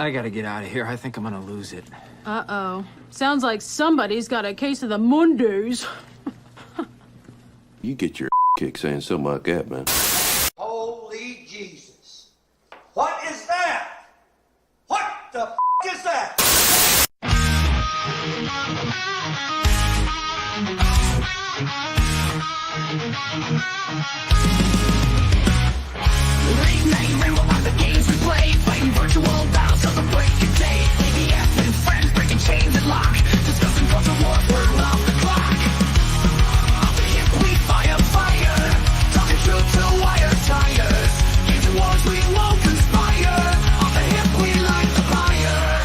I gotta get out of here. I think I'm gonna lose it. Uh-oh. Sounds like somebody's got a case of the Mondays. You get your kick saying something like that, man. Holy Jesus. What is that? What the is that? Late night ramble about the games we play, fighting virtual battles till the break of day. ABF and friends breaking chains and lock, discussing culture wars, we're off the clock. Off the hip we fire, talking truth to wire tires. Games and wars we won't conspire, off the hip we light the fire.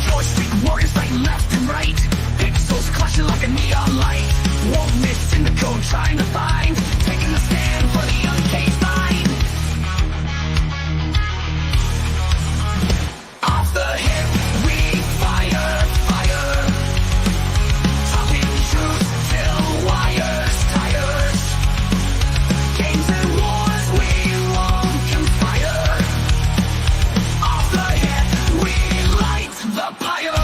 Joystick warriors fighting left and right, pixels clashing like a neon light. Won't miss in the code trying to find, taking a stand for the uncaged mind. Off the hip we fire, talking truth till wires tires. Games and wars we won't conspire, off the hip we light the pyre.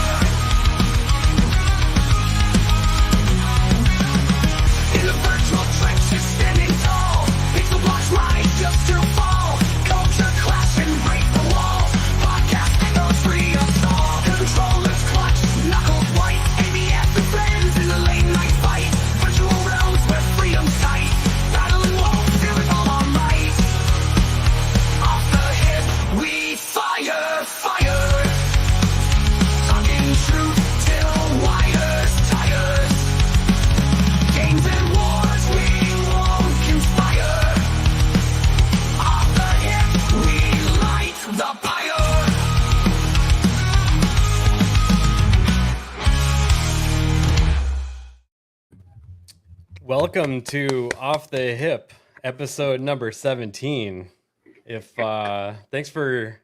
In the virtual trenches standing tall, pixel blocks rise just to fall. Culture clash and break the walls, podcast echoes free us all. Controllers clutch, knuckles white, ABF and friends in the late night fight. Virtual realms where freedom's tight, battling wolves, feel it all on light. Off the hip we fire, talking truth till wires tires. Games and wars we won't conspire, off the hip we light the fire. Welcome to Off the Hip, episode number 17. If thanks for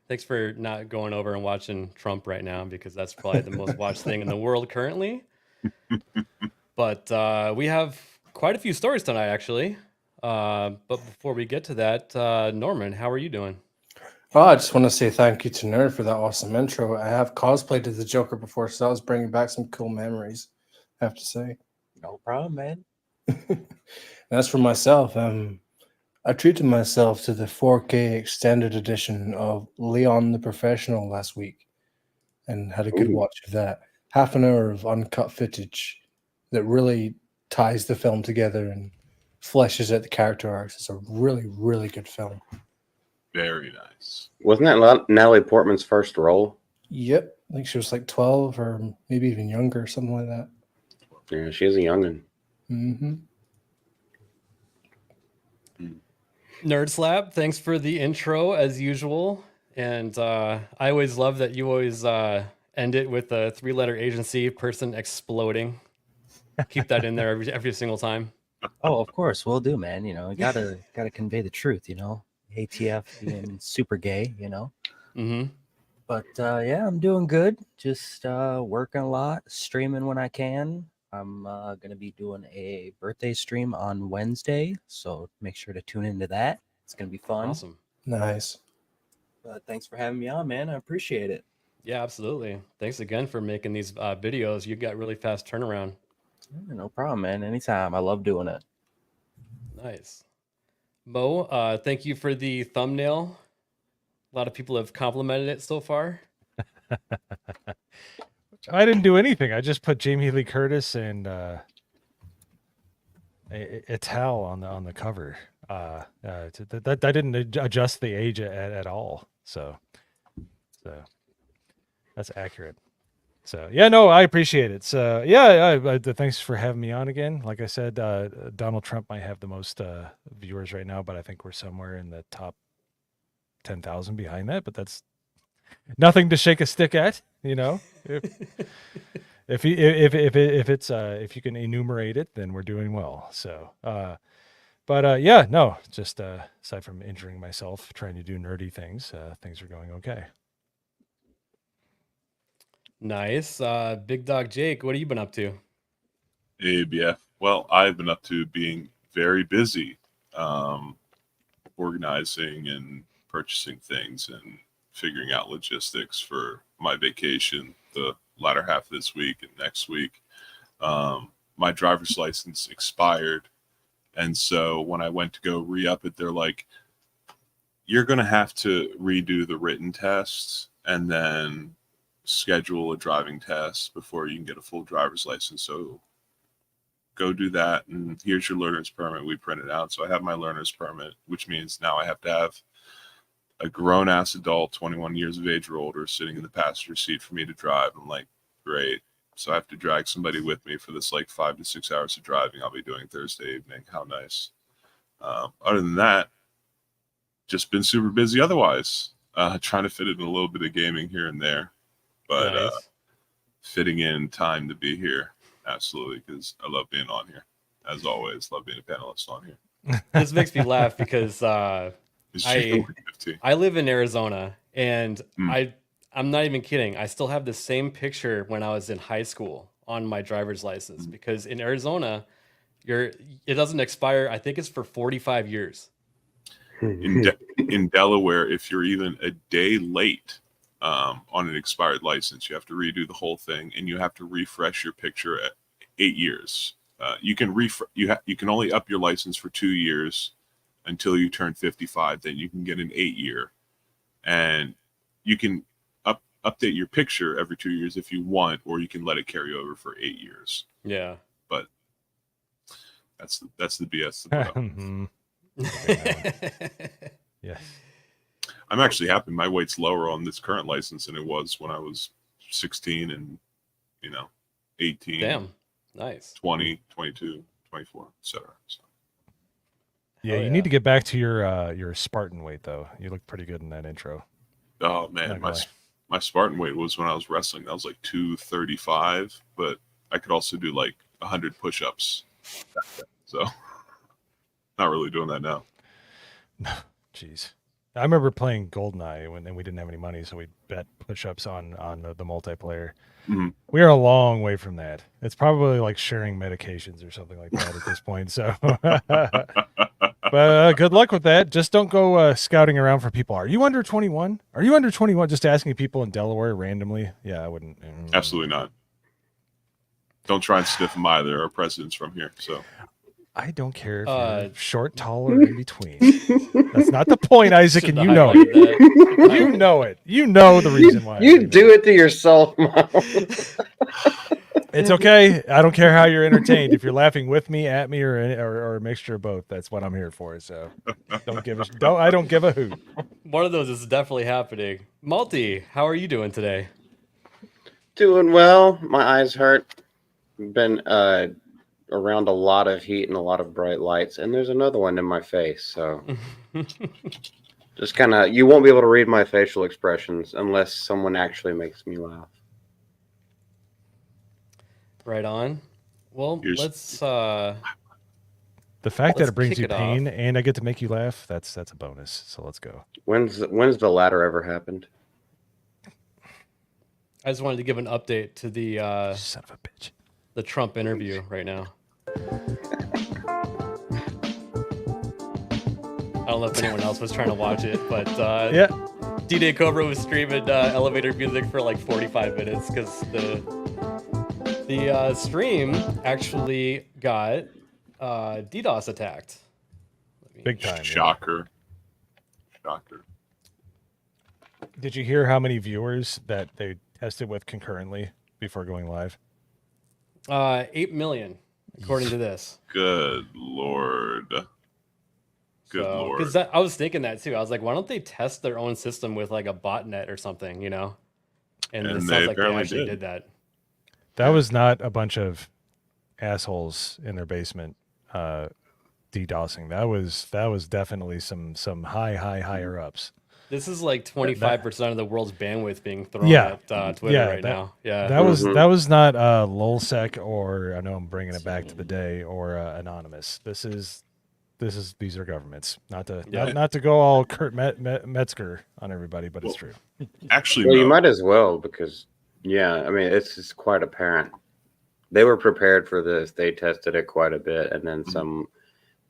not going over and watching Trump right now, because that's probably the most watched thing in the world currently. But we have quite a few stories tonight, actually. But before we get to that, Norman, how are you doing? Oh, I just want to say thank you to Nerd for that awesome intro. I have cosplayed as the Joker before, so that was bringing back some cool memories, I have to say. No problem, man. And as for myself, I treated myself to the 4K extended edition of Leon the Professional last week and had a good watch of that. Half an hour of uncut footage that really ties the film together and fleshes out the character arcs. It's a really, really good film. Very nice. Wasn't that Natalie Portman's first role? Yep. I think she was like 12 or maybe even younger, something like that. Yeah, she is a youngin'. Mm-hmm. Nerd Slab, thanks for the intro as usual. And I always love that you always end it with a 3-letter agency person exploding. Keep that in there every single time. Oh, of course, we'll do, man. You know, you gotta convey the truth. You know, ATF being super gay. You know. Mm-hmm. But yeah, I'm doing good. Just working a lot, streaming when I can. I'm gonna be doing a birthday stream on Wednesday, so make sure to tune into that. It's gonna be fun. Awesome. Nice. Thanks for having me on, man. I appreciate it. Yeah, absolutely. Thanks again for making these videos. You got really fast turnaround. Yeah, no problem, man. Anytime. I love doing it. Nice. Mo, thank you for the thumbnail. A lot of people have complimented it so far. I didn't do anything. I just put Jamie Lee Curtis and Ital on the cover. That didn't adjust the age at all. So that's accurate. So yeah, no, I appreciate it. So yeah, thanks for having me on again. Like I said, Donald Trump might have the most viewers right now, but I think we're somewhere in the top 10,000 behind that. But that's nothing to shake a stick at, you know. If you can enumerate it, then we're doing well. So, yeah, no, just aside from injuring myself trying to do nerdy things, things are going okay. Nice. Big Dog Jake, what have you been up to? ABF Well, I've been up to being very busy, organizing and purchasing things and figuring out logistics for my vacation the latter half of this week and next week. My driver's license expired, and so when I went to go re-up it, they're like, you're going to have to redo the written tests and then schedule a driving test before you can get a full driver's license. So go do that, and here's your learner's permit. We print it out. So I have my learner's permit, which means now I have to have a grown-ass adult, 21 years of age or older, sitting in the passenger seat for me to drive. I'm like, great. So I have to drag somebody with me for this like 5 to 6 hours of driving I'll be doing Thursday evening. How nice. Other than that, just been super busy otherwise. Trying to fit in a little bit of gaming here and there. But Nice. fitting in time to be here. Absolutely, because I love being on here. As always, love being a panelist on here. This makes me laugh because It's I 15. I live in Arizona, and Mm. I'm not even kidding. I still have the same picture when I was in high school on my driver's license because in Arizona, it doesn't expire. I think it's for 45 years. In Delaware, if you're even a day late on an expired license, you have to redo the whole thing, and you have to refresh your picture at 8 years. You can you can only up your license for 2 years until you turn 55. Then you can get an 8-year, and you can update your picture every 2 years if you want, or you can let it carry over for 8 years. Yeah. But that's the BS. About. Mhm. Yeah. I'm actually happy my weight's lower on this current license than it was when I was 16 and 18. Damn. Nice. 20, 22, 24, etc. So. Yeah, Oh, you yeah. need to get back to your Spartan weight though. You look pretty good in that intro. Oh man, Not my gonna lie. my Spartan weight was when I was wrestling. That was like 235, but I could also do like 100 push-ups. So not really doing that now. Jeez. I remember playing Goldeneye when we didn't have any money, so we bet push-ups on the multiplayer. Mhm. We are a long way from that. It's probably like sharing medications or something like that at this point. So, but good luck with that. Just don't go scouting around for people. Are you under 21? Are you under 21? Just asking people in Delaware randomly. Yeah, I wouldn't. Absolutely not. Don't try and sniff them either. Our president's from here, so I don't care if Uh, you're short, tall, or in between. That's not the point, Isaac, Should and have you know highlighted it. that. You know it. You know the reason why. I You say do that. it to yourself, Mom. It's okay. I don't care how you're entertained. If you're laughing with me, at me, or a mixture of both, that's what I'm here for. So I don't give a hoot. One of those is definitely happening. Malty, how are you doing today? Doing well. My eyes hurt. Been around a lot of heat and a lot of bright lights, and there's another one in my face. So just kind of, you won't be able to read my facial expressions unless someone actually makes me laugh. Right on. Well, let's The fact that Let's it brings kick you it off. pain and I get to make you laugh, that's a bonus. So let's go. When's the latter ever happened? I just wanted to give an update to the Son of a bitch. the Trump interview right now. I don't know if anyone else was trying to watch it, but Yeah. D-Day Cobra was streaming elevator music for like 45 minutes because the stream actually got DDoS attacked. Big time. yeah. shocker. Did you hear how many viewers that they tested with concurrently before going live? 8 million, according to this. Good lord. Good lord. Because I was thinking that too. I was like, why don't they test their own system with like a botnet or something, And, And it they sounds like they apparently actually did. did that. That was not a bunch of assholes in their basement DDoSing. That was definitely some higher ups. This is like 25% of the world's bandwidth being thrown Yeah. at Twitter right now. Yeah. That was not lolsec, or I know I'm bringing it back to the day, or anonymous. These are governments. Not to go all Kurt Metzger on everybody, but it's true. Actually, Well, no. you might as well, because I mean it's quite apparent They were prepared for this. They tested it quite a bit, and then some.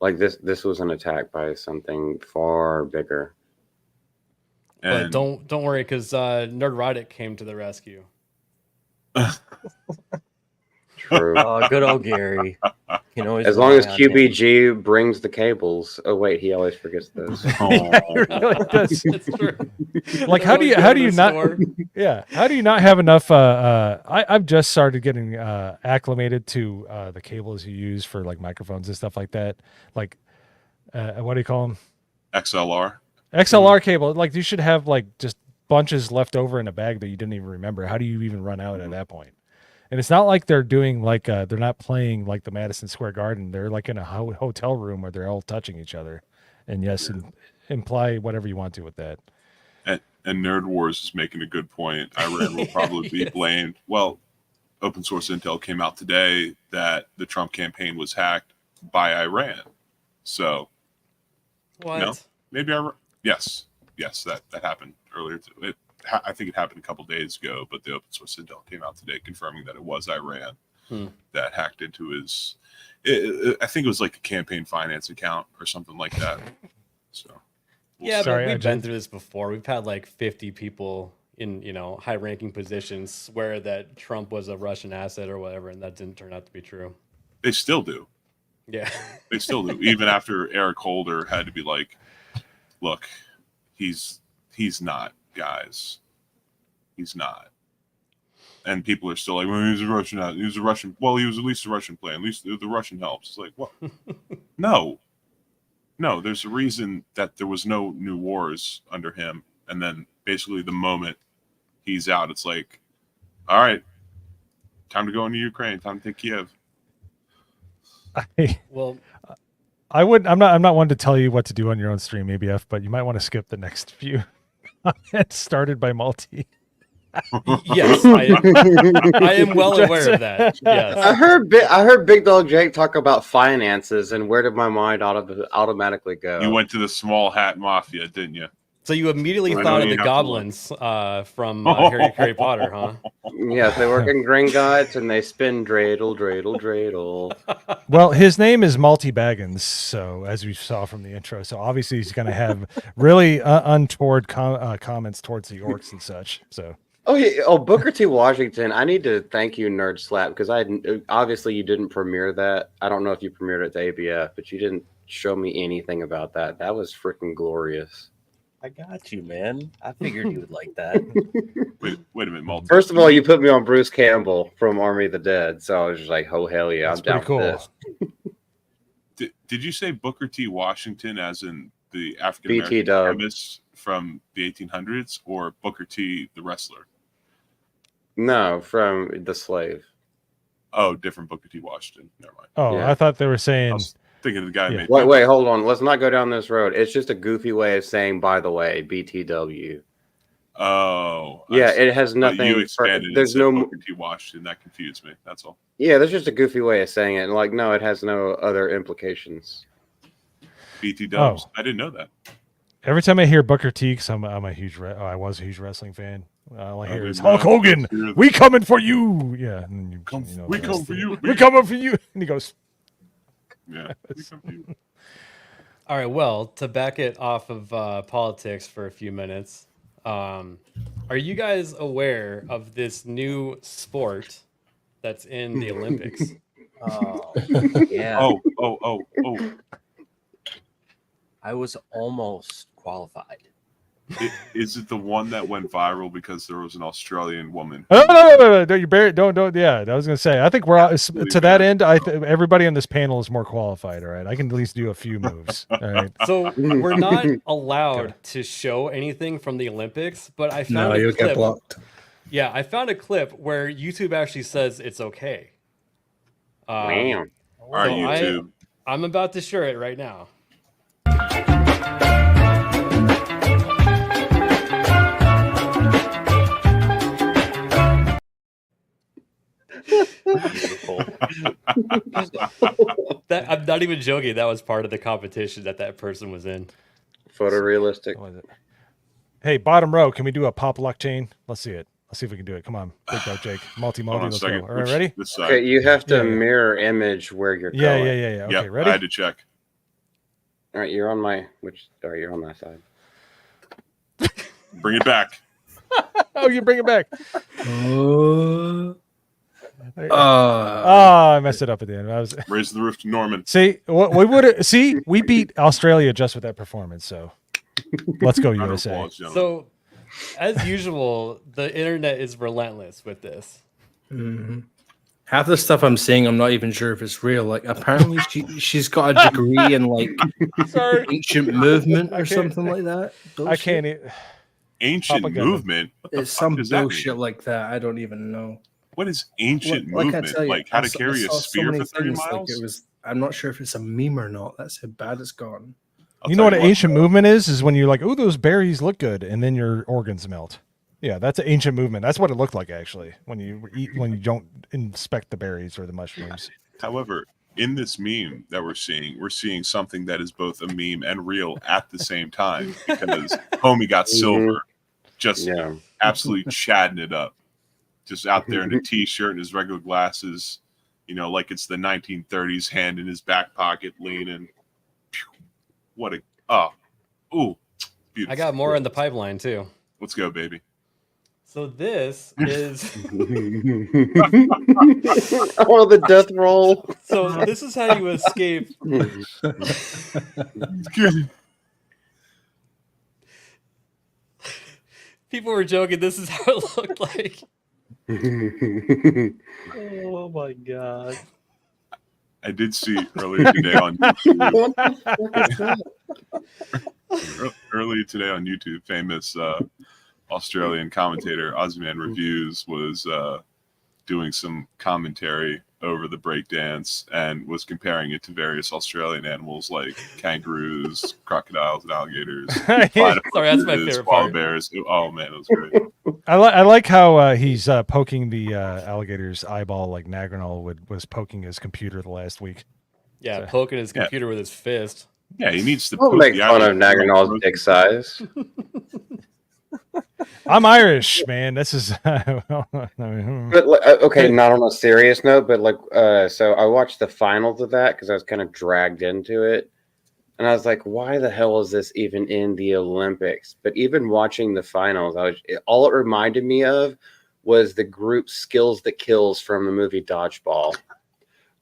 Like this was an attack by something far bigger. But don't worry, because Nerdrotic came to the rescue. True. Oh, good old Gary. You know, As long as QBG brings the cables. Oh wait, he always forgets those. Yeah, he really does. It's true. Like, how do you not? Yeah, how do you not have enough? I've just started getting acclimated to the cables you use for like microphones and stuff like that. Like, what do you call them? XLR cable. Like, you should have like just bunches left over in a bag that you didn't even remember. How do you even run out at that point? And it's not like they're doing like they're not playing like the Madison Square Garden. They're like in a hotel room where they're all touching each other. And yes, imply whatever you want to with that. And Nerd Wars is making a good point. Iran will probably be blamed. Well, open source intel came out today that the Trump campaign was hacked by Iran. So, What? No, maybe Iran. Yes, that happened earlier. I think it happened a couple days ago, but the open source intel came out today confirming that it was Iran that hacked into his. I think it was like a campaign finance account or something like that. So, Yeah, but we've been through this before. We've had like 50 people in high-ranking positions swear that Trump was a Russian asset or whatever, and that didn't turn out to be true. They still do. Yeah, they still do. Even after Eric Holder had to be like, "Look, he's not." Guys, he's not, and people are still like, well, he's a Russian. Well, he was at least a Russian player. At least the Russian helps. It's like, what? No. There's a reason that there was no new wars under him, and then basically the moment he's out, it's like, all right, time to go into Ukraine. Time to take Kiev. I'm not one to tell you what to do on your own stream, ABF, but you might want to skip the next few. It started by Multi. Yes, I am well aware of that. Yes, I heard Big Dog Jake talk about finances, and where did my mind automatically go? You went to the small hat mafia, didn't you? So you immediately thought of the goblins from Harry Potter, huh? Yes, they work in Gringotts and they spin dreidel, dreidel, dreidel. Well, his name is Multi Baggins, so as we saw from the intro, so obviously he's going to have really untoward comments towards the orcs and such. So. Oh yeah. Oh, Booker T. Washington. I need to thank you, Nerd Slap, because obviously you didn't premiere that. I don't know if you premiered it to ABF, but you didn't show me anything about that. That was freaking glorious. I got you, man. I figured you would like that. Wait a minute, Multi. First of all, you put me on Bruce Campbell from Army of the Dead, so I was just like, "Oh hell yeah, I'm down cool. with this." Did you say Booker T. Washington, as in the African American BT dub chemist from the 1800s, or Booker T. the wrestler? No, from the slave. Oh, different Booker T. Washington. Never mind. Oh, yeah. I thought they were saying. Thinking of the guy. Yeah. Wait, hold on. Let's not go down this road. It's just a goofy way of saying, by the way, BTW. Oh, yeah, it has nothing. You expanded there's no Booker T. Washington. That confused me. That's all. Yeah, there's just a goofy way of saying it. Like, no, it has no other implications. BT dubs. I didn't know that. Every time I hear Booker T, because I was a huge wrestling fan. All I hear is Hulk Hogan. We coming for you. Yeah, and we come for you. We coming for you. And he goes. Yeah. All right. Well, to back it off of politics for a few minutes, are you guys aware of this new sport that's in the Olympics? Oh, yeah. Oh. I was almost qualified. Is it the one that went viral because there was an Australian woman? No. You don't. Yeah, I was gonna say. I think we're to that end. Everybody on this panel is more qualified. All right, I can at least do a few moves. All right. So we're not allowed to show anything from the Olympics, but I found you'll get blocked. Yeah, I found a clip where YouTube actually says it's okay. Damn. All right, YouTube. I'm about to share it right now. I'm not even joking. That was part of the competition that person was in. Photorealistic. Hey, bottom row, can we do a pop blockchain? Let's see it. Let's see if we can do it. Come on, big dog Jake. Multi-modi. Hold on a Let's second. go. All right, ready? This side. Okay, you have to Yeah, yeah. mirror image where you're Yeah, going. yeah. Okay, Yep, ready? I had to check. All right, you're on my you're on that side. Bring it back. Oh, you bring it back. Oh, I messed it up at the end. I was Raise the roof to Norman. see what we would see. We beat Australia just with that performance. So let's go Round of USA. applause, gentlemen. So, as usual, the internet is relentless with this. half the stuff I'm seeing, I'm not even sure if it's real. Like, apparently, she's got a degree in like ancient movement or something like that. I Bullshit. can't. Ancient propaganda. movement. What the It's fuck some does that bullshit mean? like that. I don't even know. What is ancient Like I movement? tell you, Like how I to saw- I carry a saw so spear many for 30 things, like, miles? it was. I'm not sure if it's a meme or not. That's how bad it's gone. I'll You tell know what an ancient bro. movement is when you're like, oh, those berries look good, and then your organs melt. Yeah, that's an ancient movement. That's what it looked like actually when you don't inspect the berries or the mushrooms. However, in this meme that we're seeing something that is both a meme and real at the same time because homie got silver, just Yeah. absolutely chatting it up, just out there in a t-shirt and his regular glasses, you know, like it's the 1930s, hand in his back pocket, leaning. Phew. What a beautiful. I got more in the pipeline too. Let's go, baby. So this is Oh, the death roll. so this is how you escape. People were joking. This is how it looked like. Oh my god. I did see earlier today on YouTube. Earlier today on YouTube, famous Australian commentator Ozman Reviews was doing some commentary over the breakdance and was comparing it to various Australian animals like kangaroos, crocodiles, and alligators. Sorry, that's my favorite koala part. bears. Oh man, it was great. I like how he's poking the alligator's eyeball like Nagrinol was poking his computer the last week. Yeah, So- poking his computer with his fist. Yeah, he needs to. Don't poke make the fun of alligator. Nagrinol's dick size. I'm Irish, man. This is But like, okay, not on a serious note, but like, so I watched the finals of that because I was kind of dragged into it, and I was like, "Why the hell is this even in the Olympics?" But even watching the finals, all it reminded me of was the group Skills That Kills from the movie Dodgeball,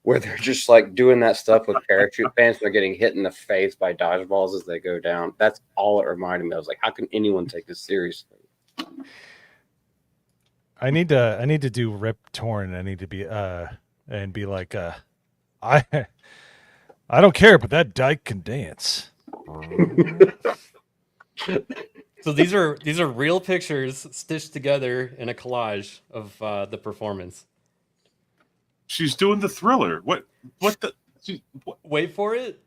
where they're just like doing that stuff with parachute pants. And they're getting hit in the face by dodgeballs as they go down. That's all it reminded me. I was like, how can anyone take this seriously? I need to do Rip Torn. I need to be and be like I don't care, but that dyke can dance. So these are real pictures stitched together in a collage of the performance. She's doing the Thriller. What the? What? Wait for it.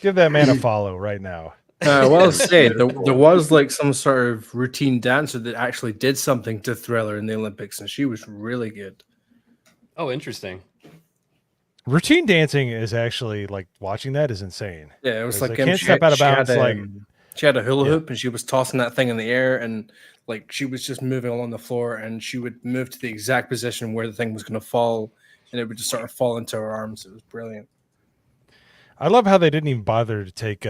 Give that man a follow right now. Well said. There was like some sort of routine dancer that actually did something to Thriller in the Olympics, and she was really good. Oh, interesting. Routine dancing is actually like watching that is insane. Yeah, it was Because like they can't step out of bounds. Like she had a hula hoop and she was tossing that thing in the air, and like she was just moving along the floor, and she would move to the exact position where the thing was going to fall, and it would just sort of fall into her arms. It was brilliant. I love how they didn't even bother to take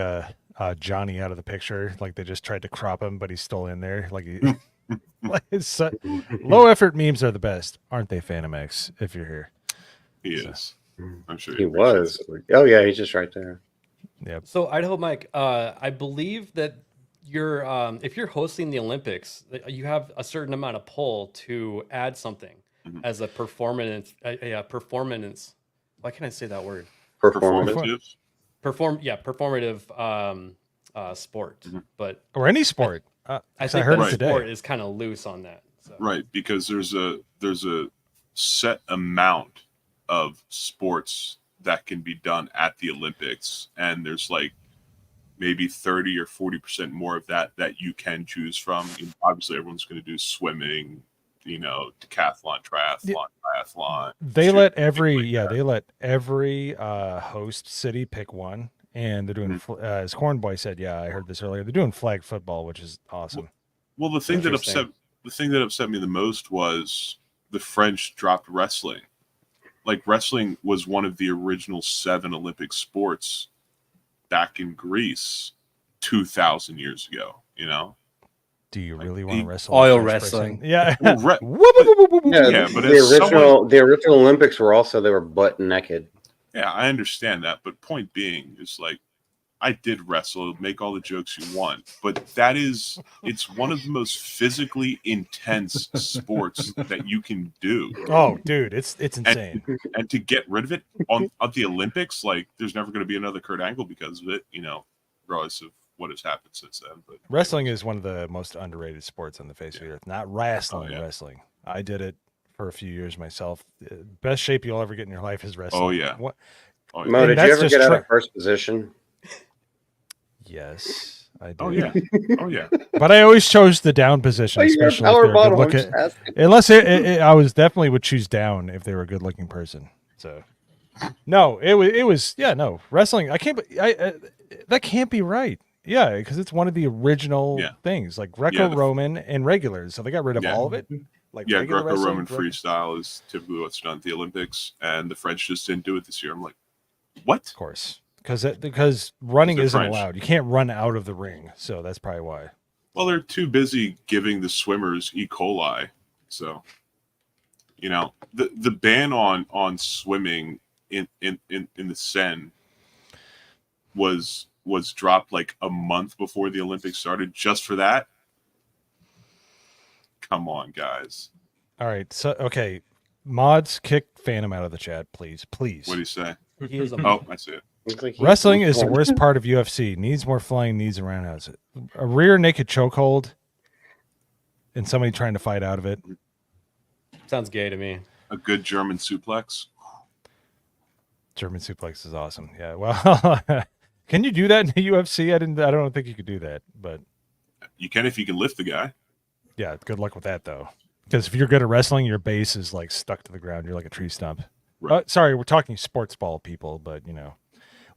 Johnny out of the picture. Like they just tried to crop him, but he's still in there. Like, like it's low effort memes are the best, aren't they, Phantom X? If you're here, He is. I'm sure He was. Oh yeah, he's just right there. Yep. So Idaho Mike, I believe that you're if you're hosting the Olympics, you have a certain amount of pull to add something as a performance. Performance. Why can't I say that word? Performative. Performative sport, but or any sport. I I think heard that it today. sport is kind of loose on that. So. Right, because there's a set amount of sports that can be done at the Olympics, and there's like maybe 30 or 40% more of that you can choose from. You know, obviously, everyone's going to do swimming, you know, decathlon, triathlon. They let every host city pick one, and they're doing, as Cornboy said, yeah, I heard this earlier. They're doing flag football, which is awesome. Well, the thing that upset me the most was the French dropped wrestling. Like, wrestling was one of the original 7 Olympic sports back in Greece 2,000 years ago, you know? Do you really want to wrestle? Oil wrestling. Yeah. Well, Yeah, but the original Olympics they were butt naked. Yeah, I understand that, but point being is like, I did wrestle, make all the jokes you want, but it's one of the most physically intense sports that you can do. Oh, dude, it's insane. And to get rid of it on the Olympics, like, there's never going to be another Kurt Angle because of it, you know, regardless of what has happened since then. But wrestling is one of the most underrated sports on the face of the earth. Not wrestling, wrestling. I did it for a few years myself. Best shape you'll ever get in your life is wrestling. Oh yeah. Mo, did you ever get out of first position? Yes, I did. Oh yeah. Oh yeah. But I always chose the down position, especially if they're good looking. Unless I was definitely would choose down if they were a good looking person. So no, it was no wrestling. That can't be right. Yeah, because it's one of the original things, like Greco-Roman and regulars. So they got rid of all of it. Like Greco-Roman freestyle is typically what's done at the Olympics, and the French just didn't do it this year. I'm like, what? Of course. Because running isn't French. allowed. You can't run out of the ring, so that's probably why. Well, they're too busy giving the swimmers E. coli. So, you know, the ban on swimming in the Seine was dropped like a month before the Olympics started, just for that. Come on, guys. All right, so okay, mods, kick Phantom out of the chat, please. What do you say? He is Oh, I see it. Wrestling is the worst part of UFC. Needs more flying knees and roundhouse. A rear naked chokehold and somebody trying to fight out of it. Sounds gay to me. A good German suplex. German suplex is awesome. Yeah. Well, can you do that in the UFC? I don't think you could do that, but you can if you can lift the guy. Yeah. Good luck with that though. Because if you're good at wrestling, your base is like stuck to the ground. You're like a tree stump. Right. Sorry, we're talking sports ball people, but you know.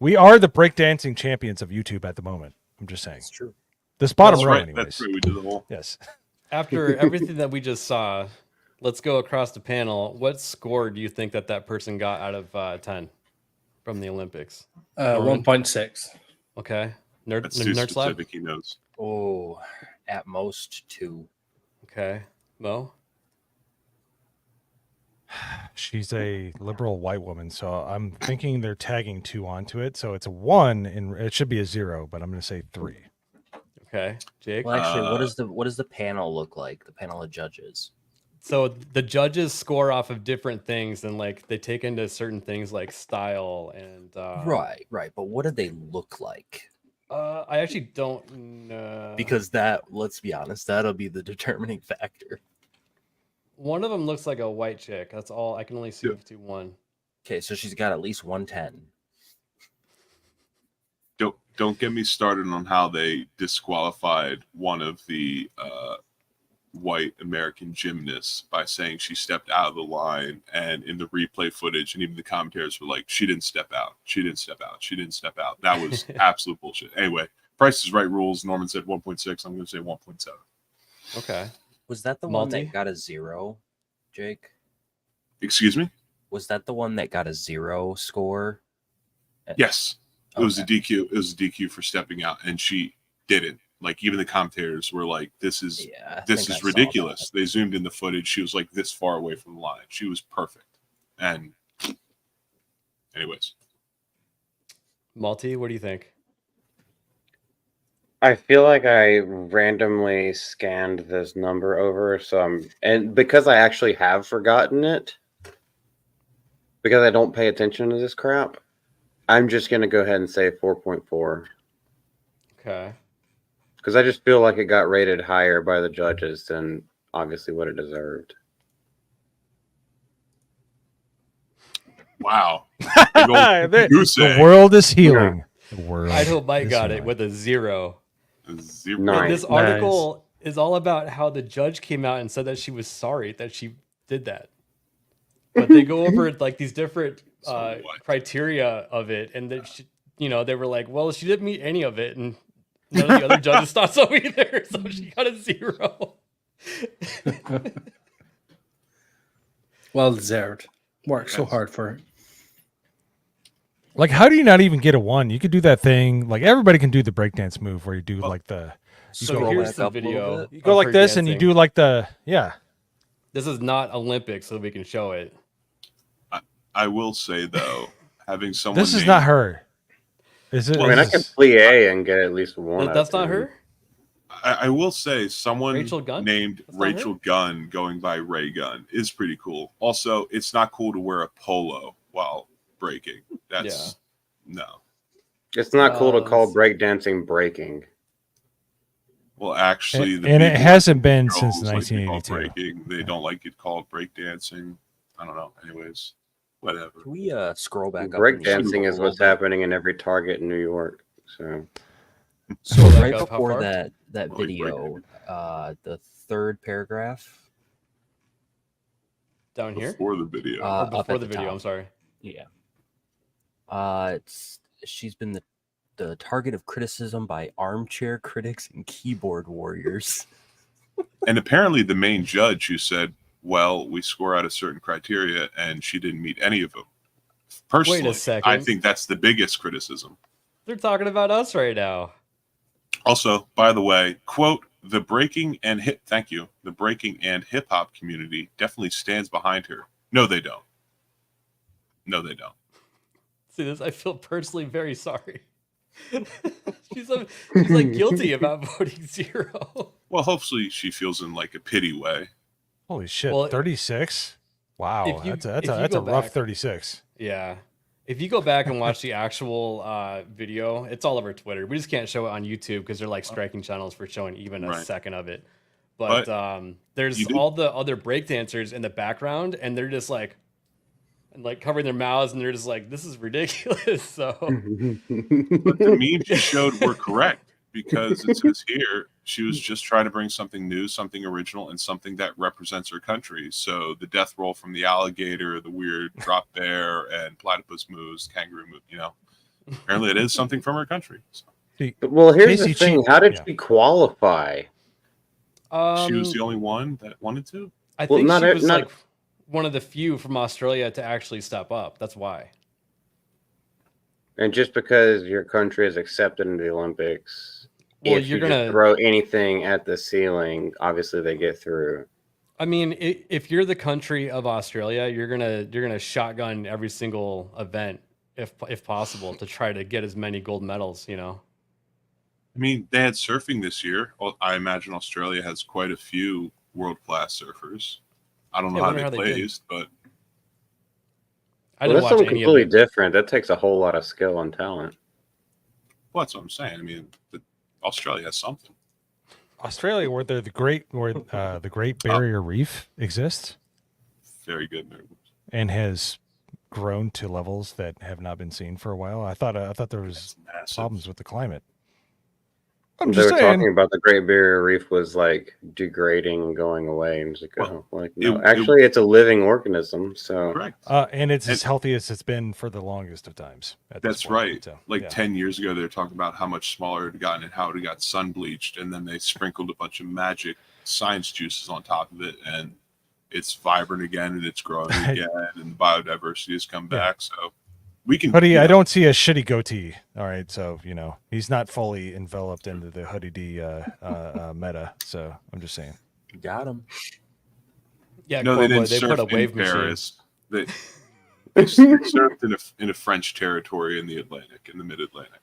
We are the breakdancing champions of YouTube at the moment. I'm just saying. It's true. This bottom row, right. anyways. That's right. We did the whole. Yes. After everything that we just saw, let's go across the panel. What score do you think that person got out of 10 from the Olympics? 1.6. Okay. That's too specific. He knows. Oh, at most 2. Okay. Mo? She's a liberal white woman, so I'm thinking they're tagging 2 onto it. So it's a 1, and it should be a 0, but I'm going to say 3. Okay, Jake. Well, actually, what does the panel look like? The panel of judges. So the judges score off of different things, and like they take into certain things like style and. Right. But what do they look like? I actually don't know. Because let's be honest, that'll be the determining factor. One of them looks like a white chick. That's all. I can only see 51. Okay, so she's got at least 110. Don't get me started on how they disqualified one of the white American gymnasts by saying she stepped out of the line, and in the replay footage, and even the commentators were like, she didn't step out. She didn't step out. She didn't step out. That was absolute bullshit. Anyway, Price is Right rules. Norman said 1.6. I'm going to say 1.7. Okay. Was that the one that got a 0, Jake? Excuse me? Was that the one that got a 0 score? Yes. It was a DQ. It was a DQ for stepping out, and she didn't. Like, even the commentators were like, this is ridiculous. They zoomed in the footage. She was like this far away from the line. She was perfect. And anyways. Malty, what do you think? I feel like I randomly scanned this number over, and because I actually have forgotten it, because I don't pay attention to this crap, I'm just going to go ahead and say 4.4. Okay. Because I just feel like it got rated higher by the judges than obviously what it deserved. Wow. The world is healing. The world. I hope Mike got it with a 0. Nice. And this article is all about how the judge came out and said that she was sorry that she did that. But they go over like these different criteria of it, and that they were like, well, she didn't meet any of it, and none of the other judges thought so either, so she got a 0. Well deserved. Worked so hard for it. Like, how do you not even get a 1? You could do that thing. Like, everybody can do the breakdance move where you do like the. So here's the video. You go like this, and you do like the This is not Olympics, so we can show it. I will say though, having someone. This is not her. Is it? I mean, I can plie and get at least one. That's not her. I will say someone Rachel Gunn? named That's not Rachel Gunn going by Ray Gunn is pretty cool. Also, it's not cool to wear a polo while breaking. That's no. It's not cool to call breakdancing breaking. Well, actually, and it hasn't been girls since like to call 1982. breaking. They don't like it called breakdancing. I don't know. Anyways, whatever. Can we scroll back up? Breakdancing is what's happening in every Target in New York. So Back right up, how before far? that Like video, the third paragraph. Down here? Before the video. Or up before at the the video, top. I'm sorry. Yeah. She's been the target of criticism by armchair critics and keyboard warriors. And apparently the main judge who said, well, we score out a certain criteria and she didn't meet any of them. Personally, Wait a second. I think that's the biggest criticism. They're talking about us right now. Also, by the way, quote, the breaking and hip hop community definitely stands behind her. No, they don't. No, they don't. See this? I feel personally very sorry. she's like guilty about voting 0. Well, hopefully she feels in like a pity way. Holy shit! Well, 36. Wow, if you- that's if you a go rough back- 36. Yeah. If you go back and watch the actual video, it's all over Twitter. We just can't show it on YouTube because they're like striking channels for showing even a Right. second of it. But there's you do- all the other breakdancers in the background, and they're just like covering their mouths, and they're just like, "This is ridiculous." So But the memes you showed were correct because it says here she was just trying to bring something new, something original, and something that represents her country. So the death roll from the alligator, the weird drop bear, and platypus moves, kangaroo move. Apparently it is something from her country. So. Well, here's Casey the thing. Cheek- How did yeah. she qualify? She was the only one that wanted to. I Well, think not she e- was not- like one of the few from Australia to actually step up. That's why. And just because your country is accepted into the Olympics, Well, if you're you just gonna- throw anything at the ceiling, obviously they get through. I mean, if you're the country of Australia, you're gonna shotgun every single event if possible to try to get as many gold medals. I mean, they had surfing this year. Well, I imagine Australia has quite a few world-class surfers. I don't know Yeah, I how wonder they how they did. placed, but I Well, didn't that's watch something any of completely it. different. That takes a whole lot of skill and talent. well, that's what I'm saying. I mean, Australia has something. Australia, where the Great Barrier Reef exists Very good movement. and has grown to levels that have not been seen for a while. I thought there was Massive. problems with the climate. I'm They just were saying. talking about the Great Barrier Reef was like degrading and going away, and it's like, Well, no, actually, it's a living organism. So Correct. And it's as healthy as it's been for the longest of times. at this That's point, right. so, Like yeah. 10 years ago, they were talking about how much smaller it had gotten and how it got sun bleached. And then they sprinkled a bunch of magic science juices on top of it. And it's vibrant again and it's growing again. And biodiversity has come back. So we can. Hoodie, I don't see a shitty goatee. All right, so he's not fully enveloped into the hoodie D meta. So I'm just saying. Got him. Yeah, No, they Corboy, didn't they surf put a wave in machine. Paris. They surfed in a French territory in the Atlantic, in the mid-Atlantic.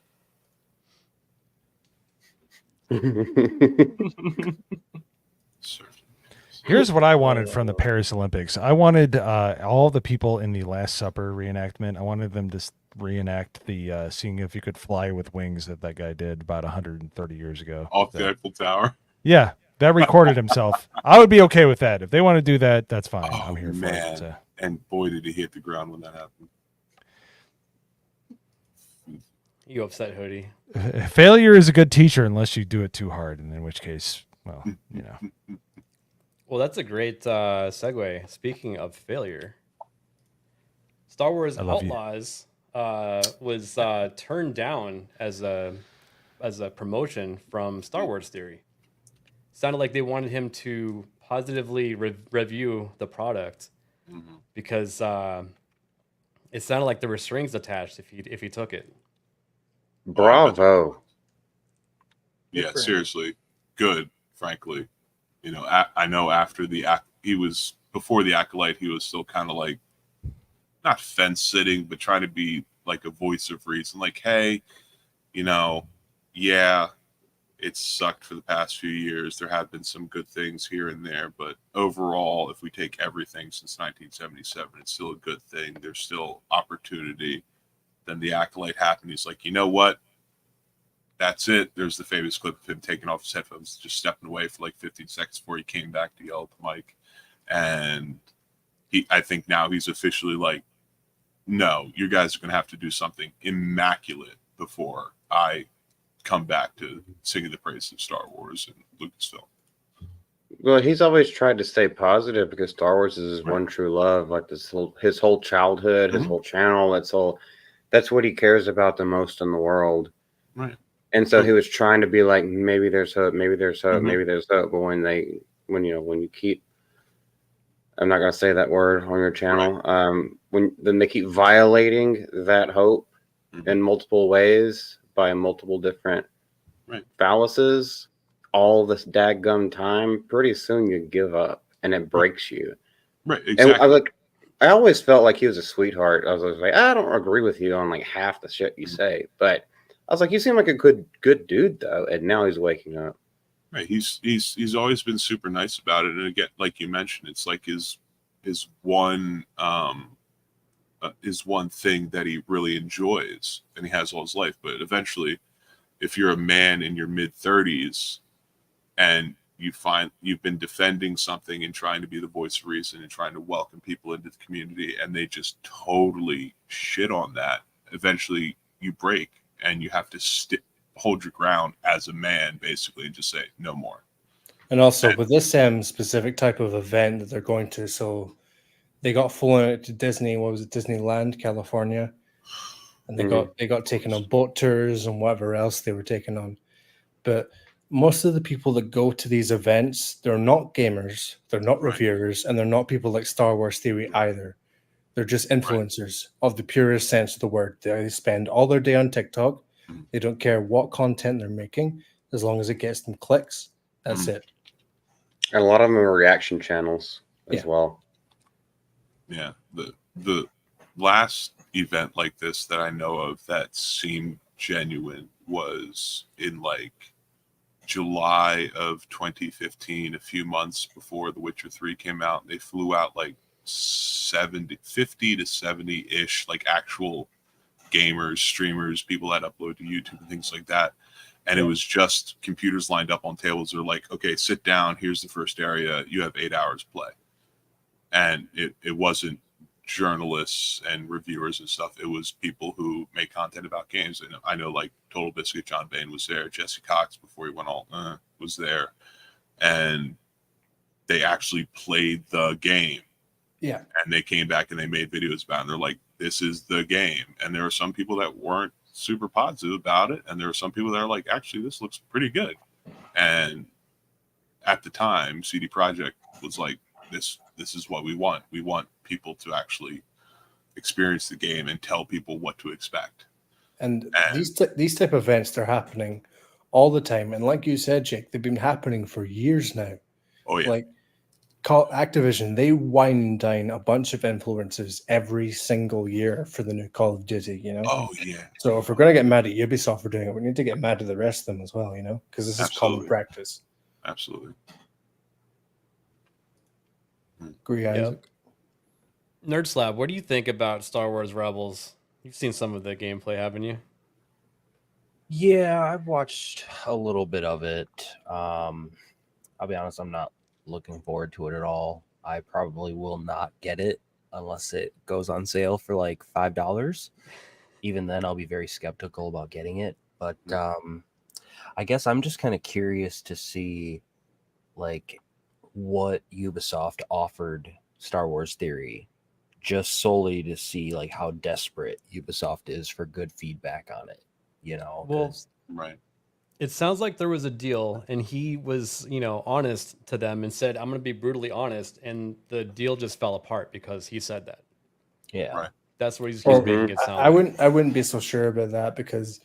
Surfed. Here's what I wanted from the Paris Olympics. I wanted all the people in the Last Supper reenactment. I wanted them to reenact the seeing if you could fly with wings that guy did about 130 years ago. Off the Eiffel Tower. Yeah, that recorded himself. I would be okay with that. If they want to do that, that's fine. Oh, I'm here for man. it. So. And boy, did he hit the ground when that happened. You upset Hoodie. Failure is a good teacher unless you do it too hard, and in which case, well, Well, that's a great segue. Speaking of failure, Star Wars I love you. Outlaws was turned down as a promotion from Star Wars Theory. Sounded like they wanted him to positively review the product because it sounded like there were strings attached if he took it. Bravo. Yeah, seriously, good. Frankly, you know, I know after before the Acolyte, he was still kind of like not fence sitting, but trying to be like a voice of reason. Like, hey, you know, yeah, it's sucked for the past few years. There have been some good things here and there, but overall, if we take everything since 1977, it's still a good thing. There's still opportunity. Then the Acolyte happened. He's like, you know what? That's it. There's the famous clip of him taking off his headphones, just stepping away for like 15 seconds before he came back to yell at the mic. And I think now he's officially like, no, you guys are going to have to do something immaculate before I come back to singing the praises of Star Wars and Lucasfilm. Well, he's always tried to stay positive because Star Wars is his one true love. Like his whole childhood, his whole channel. That's what he cares about the most in the world. Right. And so he was trying to be like, maybe there's hope, maybe there's hope, maybe there's hope. But when you keep, I'm not going to say that word on your channel. Then they keep violating that hope in multiple ways by multiple different fallacies all this daggum time, pretty soon you give up and it breaks you. Right, exactly. And I always felt like he was a sweetheart. I was always like, I don't agree with you on like half the shit you say, but I was like, you seem like a good dude though, and now he's waking up. Right, he's always been super nice about it, and again, like you mentioned, it's like his one thing that he really enjoys, and he has all his life. But eventually, if you're a man in your mid-30s and you find you've been defending something and trying to be the voice of reason and trying to welcome people into the community, and they just totally shit on that, eventually you break and you have to hold your ground as a man, basically, and just say no more. And also with this specific type of event that they're going to, so they got flown out to Disney. What was it, Disneyland, California, and they got taken on boat tours and whatever else they were taken on. But most of the people that go to these events, they're not gamers, they're not reviewers, and they're not people like Star Wars Theory either. They're just influencers of the purest sense of the word. They spend all their day on TikTok. They don't care what content they're making, as long as it gets them clicks. That's it. And a lot of them are reaction channels as well. Yeah. The last event like this that I know of that seemed genuine was in like July of 2015, a few months before The Witcher 3 came out. They flew out like 50 to 70-ish like actual gamers, streamers, people that upload to YouTube and things like that. And it was just computers lined up on tables. They're like, okay, sit down. Here's the first area. You have 8 hours play. And it wasn't journalists and reviewers and stuff. It was people who make content about games. And I know like Total Biscuit, John Bain was there. Jesse Cox, before he went all, was there. And they actually played the game. Yeah. And they came back and they made videos about it. And they're like, this is the game. And there are some people that weren't super positive about it. And there are some people that are like, actually, this looks pretty good. And at the time, CD Projekt was like, this is what we want. We want people to actually experience the game and tell people what to expect. And these type of events, they're happening all the time. And like you said, Jake, they've been happening for years now. Oh, yeah. Like Activision, they wind down a bunch of influencers every single year for the new Call of Duty, you know? Oh, yeah. So if we're going to get mad at Ubisoft for doing it, we need to get mad at the rest of them as well, you know? Because this is common practice. Absolutely. Agree, Isaac. Nerd Slab, what do you think about Star Wars Rebels? You've seen some of the gameplay, haven't you? Yeah, I've watched a little bit of it. I'll be honest, I'm not looking forward to it at all. I probably will not get it unless it goes on sale for like $5. Even then, I'll be very skeptical about getting it. But I guess I'm just kind of curious to see like what Ubisoft offered Star Wars Theory just solely to see like how desperate Ubisoft is for good feedback on it. Well, 'Cause Right. it sounds like there was a deal, and he was, honest to them and said, "I'm going to be brutally honest," and the deal just fell apart because he said that. yeah, Right. That's what he's Or making it sound I like. I wouldn't be so sure about that because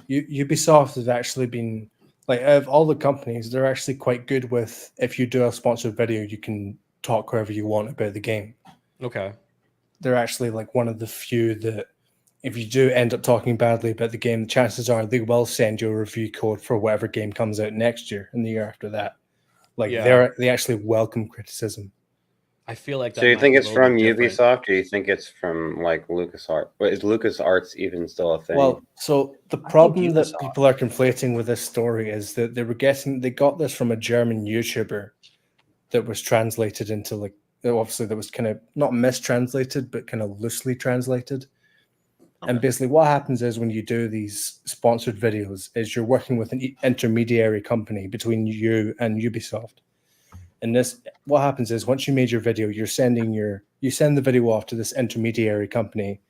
Ubisoft has actually been like out of all the companies, they're actually quite good with if you do a sponsored video, you can talk wherever you want about the game. Okay. They're actually like one of the few that if you do end up talking badly about the game, the chances are they will send you a review code for whatever game comes out next year and the year after that. Like Yeah. they actually welcome criticism. I feel like that So you might think be a it's little from bit different. Ubisoft, or you think it's from like LucasArts? But is LucasArts even still a thing? Well, so the think problem that Ubisoft. people are conflating with this story is that they got this from a German YouTuber that was translated into like obviously that was kind of not mistranslated but kind of loosely translated. And basically what happens is when you do these sponsored videos is you're working with an intermediary company between you and Ubisoft. And this what happens is once you made your video, you send the video off to this intermediary company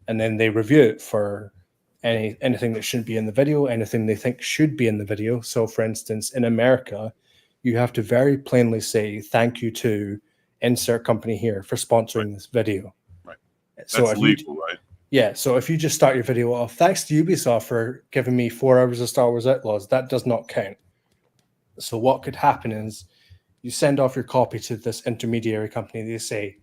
and then they review it for anything that shouldn't be in the video, anything they think should be in the video. So for instance, in America, you have to very plainly say thank you to insert company here for sponsoring this video. Right. So That's legal, right? yeah, so if you just start your video off, thanks to Ubisoft for giving me 4 hours of Star Wars Outlaws, that does not count. So what could happen is you send off your copy to this intermediary company. They say,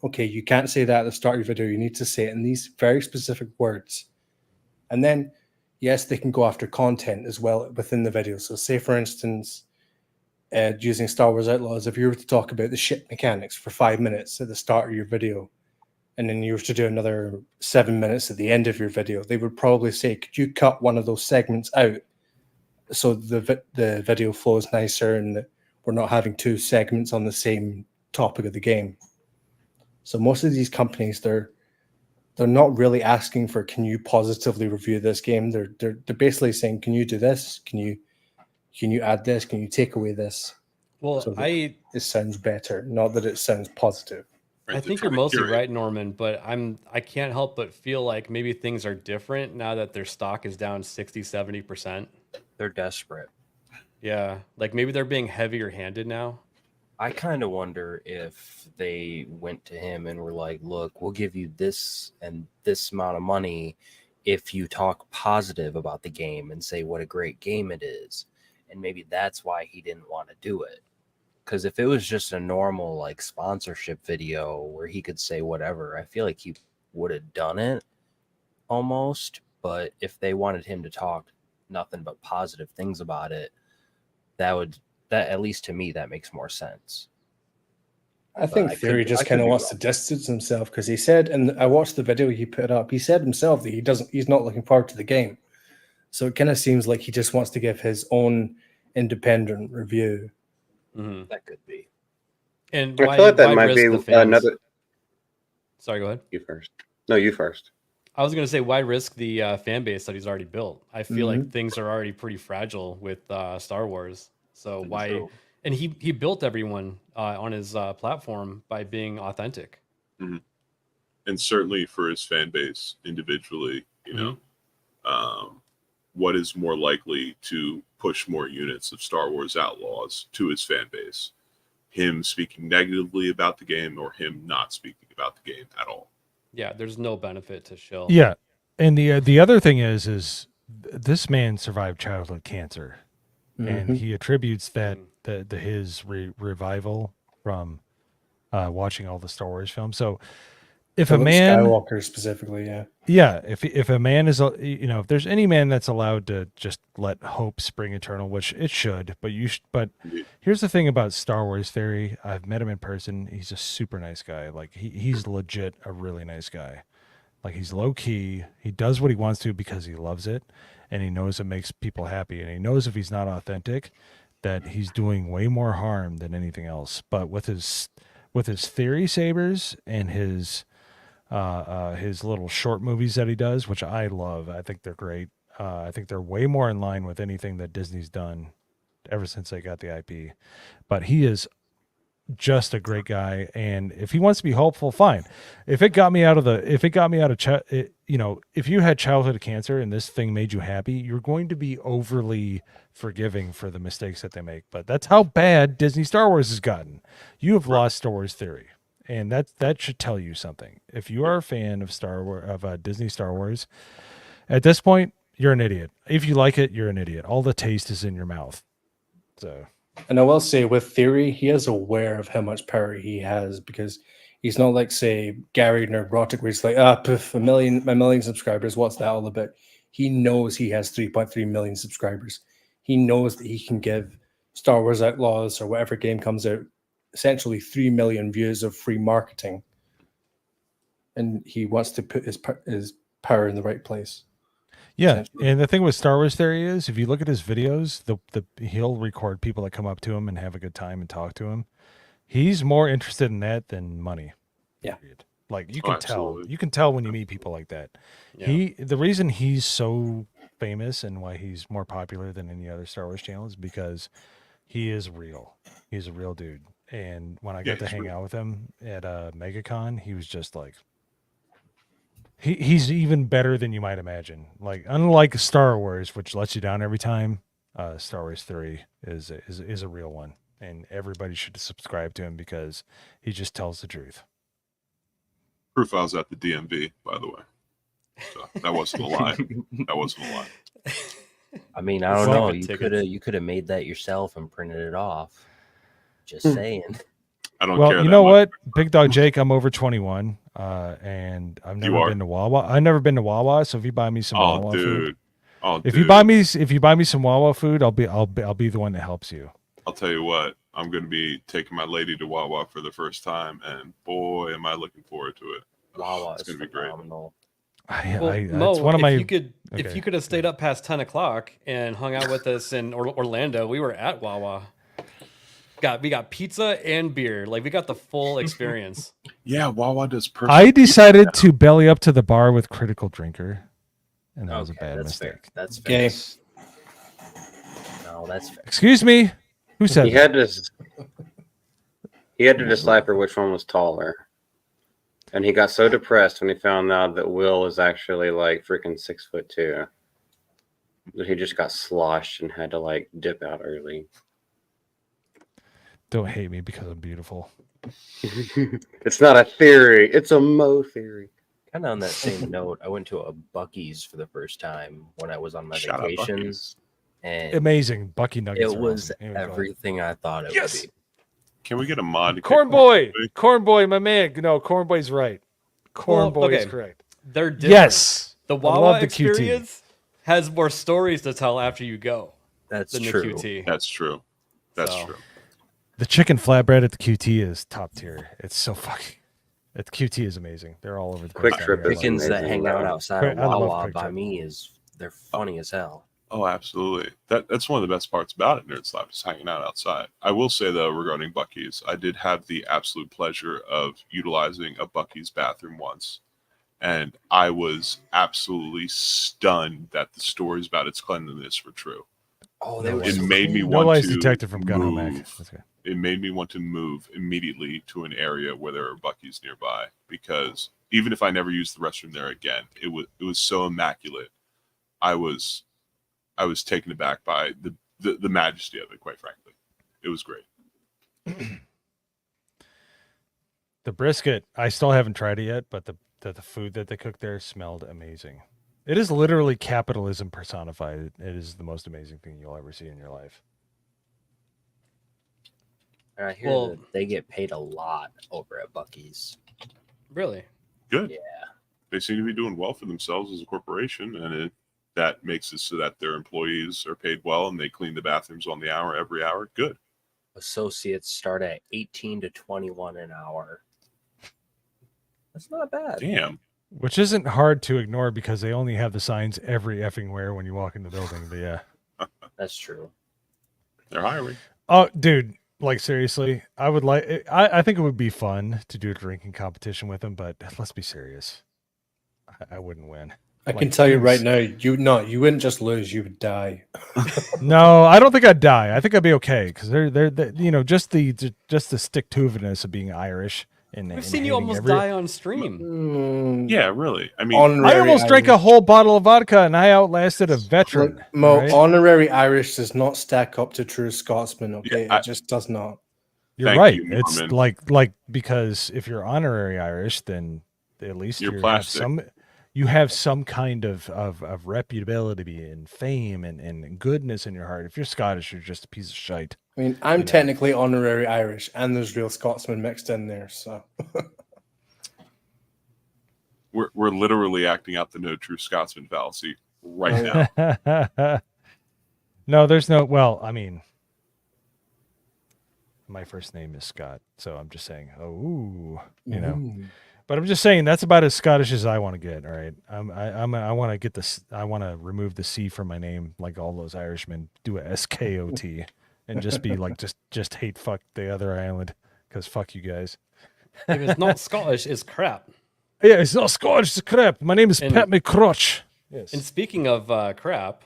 okay, you can't say that at the start of your video. You need to say it in these very specific words. And then, yes, they can go after content as well within the video. So say, for instance, using Star Wars Outlaws, if you were to talk about the ship mechanics for 5 minutes at the start of your video, and then you were to do another 7 minutes at the end of your video, they would probably say, could you cut one of those segments out so the video flows nicer and we're not having 2 segments on the same topic of the game. So most of these companies, they're not really asking for, can you positively review this game? They're basically saying, can you do this? Can you add this? Can you take away this? Well, So that it sounds better, not that it sounds positive. I think you're mostly right, Norman, but I can't help but feel like maybe things are different now that their stock is down 60, 70%. they're desperate. Yeah, like maybe they're being heavier handed now. I kind of wonder if they went to him and were like, look, we'll give you this and this amount of money if you talk positive about the game and say what a great game it is. And maybe that's why he didn't want to do it. Because if it was just a normal like sponsorship video where he could say whatever, I feel like he would have done it almost. But if they wanted him to talk nothing but positive things about it, that at least to me, that makes more sense. I think Theory just kind of wants to distance himself because he said, and I watched the video he put up, he said himself that he's not looking forward to the game. So it kind of seems like he just wants to give his own independent review. Mm-hmm. That could be. And I feel like that might be another. Sorry, go ahead. You first. No, you first. I was going to say, why risk the fan base that he's already built? I feel like things are already pretty fragile with Star Wars. So why? True. And he built everyone on his platform by being authentic. Mm-hmm. And certainly for his fan base individually, you know, what is more likely to push more units of Star Wars Outlaws to his fan base? Him speaking negatively about the game or him not speaking about the game at all? Yeah, there's no benefit to Shill. Yeah, and the other thing is this man survived childhood cancer, and he attributes that his revival from watching all the Star Wars films. So if a man Skywalker specifically, if a man is if there's any man that's allowed to just let hope spring eternal, which it should, but here's the thing about Star Wars Theory. I've met him in person. He's a super nice guy. Like he's legit a really nice guy. Like he's low key. He does what he wants to because he loves it, and he knows it makes people happy. And he knows if he's not authentic, that he's doing way more harm than anything else. But with his theory sabers and his little short movies that he does, which I love. I think they're great. I think they're way more in line with anything that Disney's done ever since they got the IP. But he is just a great guy, and if he wants to be hopeful, fine. If it got me out of if you had childhood cancer and this thing made you happy, you're going to be overly forgiving for the mistakes that they make. But that's how bad Disney Star Wars has gotten. You have lost Star Wars theory, and that should tell you something. If you are a fan of Disney Star Wars, at this point, you're an idiot. If you like it, you're an idiot. All the taste is in your mouth. So. And I will say, with theory, he is aware of how much power he has, because he's not like, say, Gary Neurotic, where he's like, poof, a million subscribers. What's that all about? He knows he has 3.3 million subscribers. He knows that he can give Star Wars Outlaws or whatever game comes out essentially 3 million views of free marketing, and he wants to put his power in the right place. Yeah, and the thing with Star Wars theory is, if you look at his videos, he'll record people that come up to him and have a good time and talk to him. He's more interested in that than money. Yeah, like you can tell. You can tell when you meet people like that. Yeah. The reason he's so famous and why he's more popular than any other Star Wars channel is because he is real. He's a real dude. And when I got to hang out with him at MegaCon, he was just like. He's even better than you might imagine. Like, unlike Star Wars, which lets you down every time, Star Wars 3 is a real one, and everybody should subscribe to him because he just tells the truth. Proof I was at the DMV, by the way. So that wasn't a lie. That wasn't a lie. I mean, I don't know. You could have made that yourself and printed it off. Just saying. I don't care. Well, you know what, Big Dog Jake, I'm over 21, and I've never been to Wawa. I've never been to Wawa, so if you buy me some Wawa food, if you buy me some Wawa food, I'll be the one that helps you. I'll tell you what, I'm going to be taking my lady to Wawa for the first time, and boy, am I looking forward to it. Wawa is going to be great. Well, Mo, it's one of if you could have stayed up past 10 o'clock and hung out with us in Orlando, we were at Wawa. We got pizza and beer. Like, we got the full experience. Yeah, Wawa does perfect. I decided to belly up to the bar with Critical Drinker, and that was a bad mistake. Fair. That's fair. No, that's fair. Excuse me. Who said he had to decipher which one was taller, and he got so depressed when he found out that Will is actually like freaking 6'2", that he just got sloshed and had to like dip out early. Don't hate me because I'm beautiful. It's not a theory. It's a Mo theory. Kind of on that same note, I went to a Buc-ee's for the first time when I was on my vacations. And amazing. Bucky nuggets. It was everything I thought it would be. Can we get a mod? Corn Boy, my man. No, Corn Boy's right. Corn Boy is correct. They're different. Yes. The Wawa experience has more stories to tell after you go. That's true. That's true. That's true. The chicken flatbread at the QT is top tier. It's so fucking. The QT is amazing. They're all over the Quick place. Trip chickens that hang out outside of Wawa by me they're funny as hell. Oh, absolutely. That's one of the best parts about it, Nerd Slap, is hanging out outside. I will say, though, regarding Buc-ee's, I did have the absolute pleasure of utilizing a Buc-ee's bathroom once, and I was absolutely stunned that the stories about its cleanliness were true. Oh, it made me want lies to detected from Gun move. It made me want to move immediately to an area where there are Buc-ee's nearby, because even if I never used the restroom there again, it was so immaculate. I was taken aback by the majesty of it, quite frankly. It was great. The brisket, I still haven't tried it yet, but the food that they cooked there smelled amazing. It is literally capitalism personified. It is the most amazing thing you'll ever see in your life. And I hear that they get paid a lot over at Buc-ee's. Really? Good. Yeah. They seem to be doing well for themselves as a corporation, and that makes it so that their employees are paid well and they clean the bathrooms on the hour every hour. Good. Associates start at 18 to 21 an hour. That's not bad. Damn. Which isn't hard to ignore because they only have the signs every effing where when you walk in the building. But yeah. That's true. They're hiring. Oh, dude. Like, seriously, I think it would be fun to do a drinking competition with them, but let's be serious. I wouldn't win. I can tell you right now, you wouldn't just lose, you would die. No, I don't think I'd die. I think I'd be okay because they're just the stick to itiveness of being Irish. And We've seen you almost die on stream. Yeah, really. I mean, I almost drank a whole bottle of vodka and I outlasted a veteran. Look, Mo, right? honorary Irish does not stack up to true Scotsman. Okay, it just does not. You're right. It's like because if you're honorary Irish, then at least You're you have plastic. you have some kind of reputability and fame and goodness in your heart. If you're Scottish, you're just a piece of shite. I mean, I'm technically honorary Irish, and there's real Scotsman mixed in there. So we're literally acting out the no true Scotsman fallacy right now. No, there's no. Well, I mean, my first name is Scott, so I'm just saying. Oh, you know. But I'm just saying that's about as Scottish as I want to get. All right, I want to get this. I want to remove the C from my name, like all those Irishmen do a SKOT, and just be like just hate fuck the other island because fuck you guys. If it's not Scottish, it's crap. Yeah, it's not Scottish. It's crap. My name is Pat McCrotch. Yes. And speaking of crap,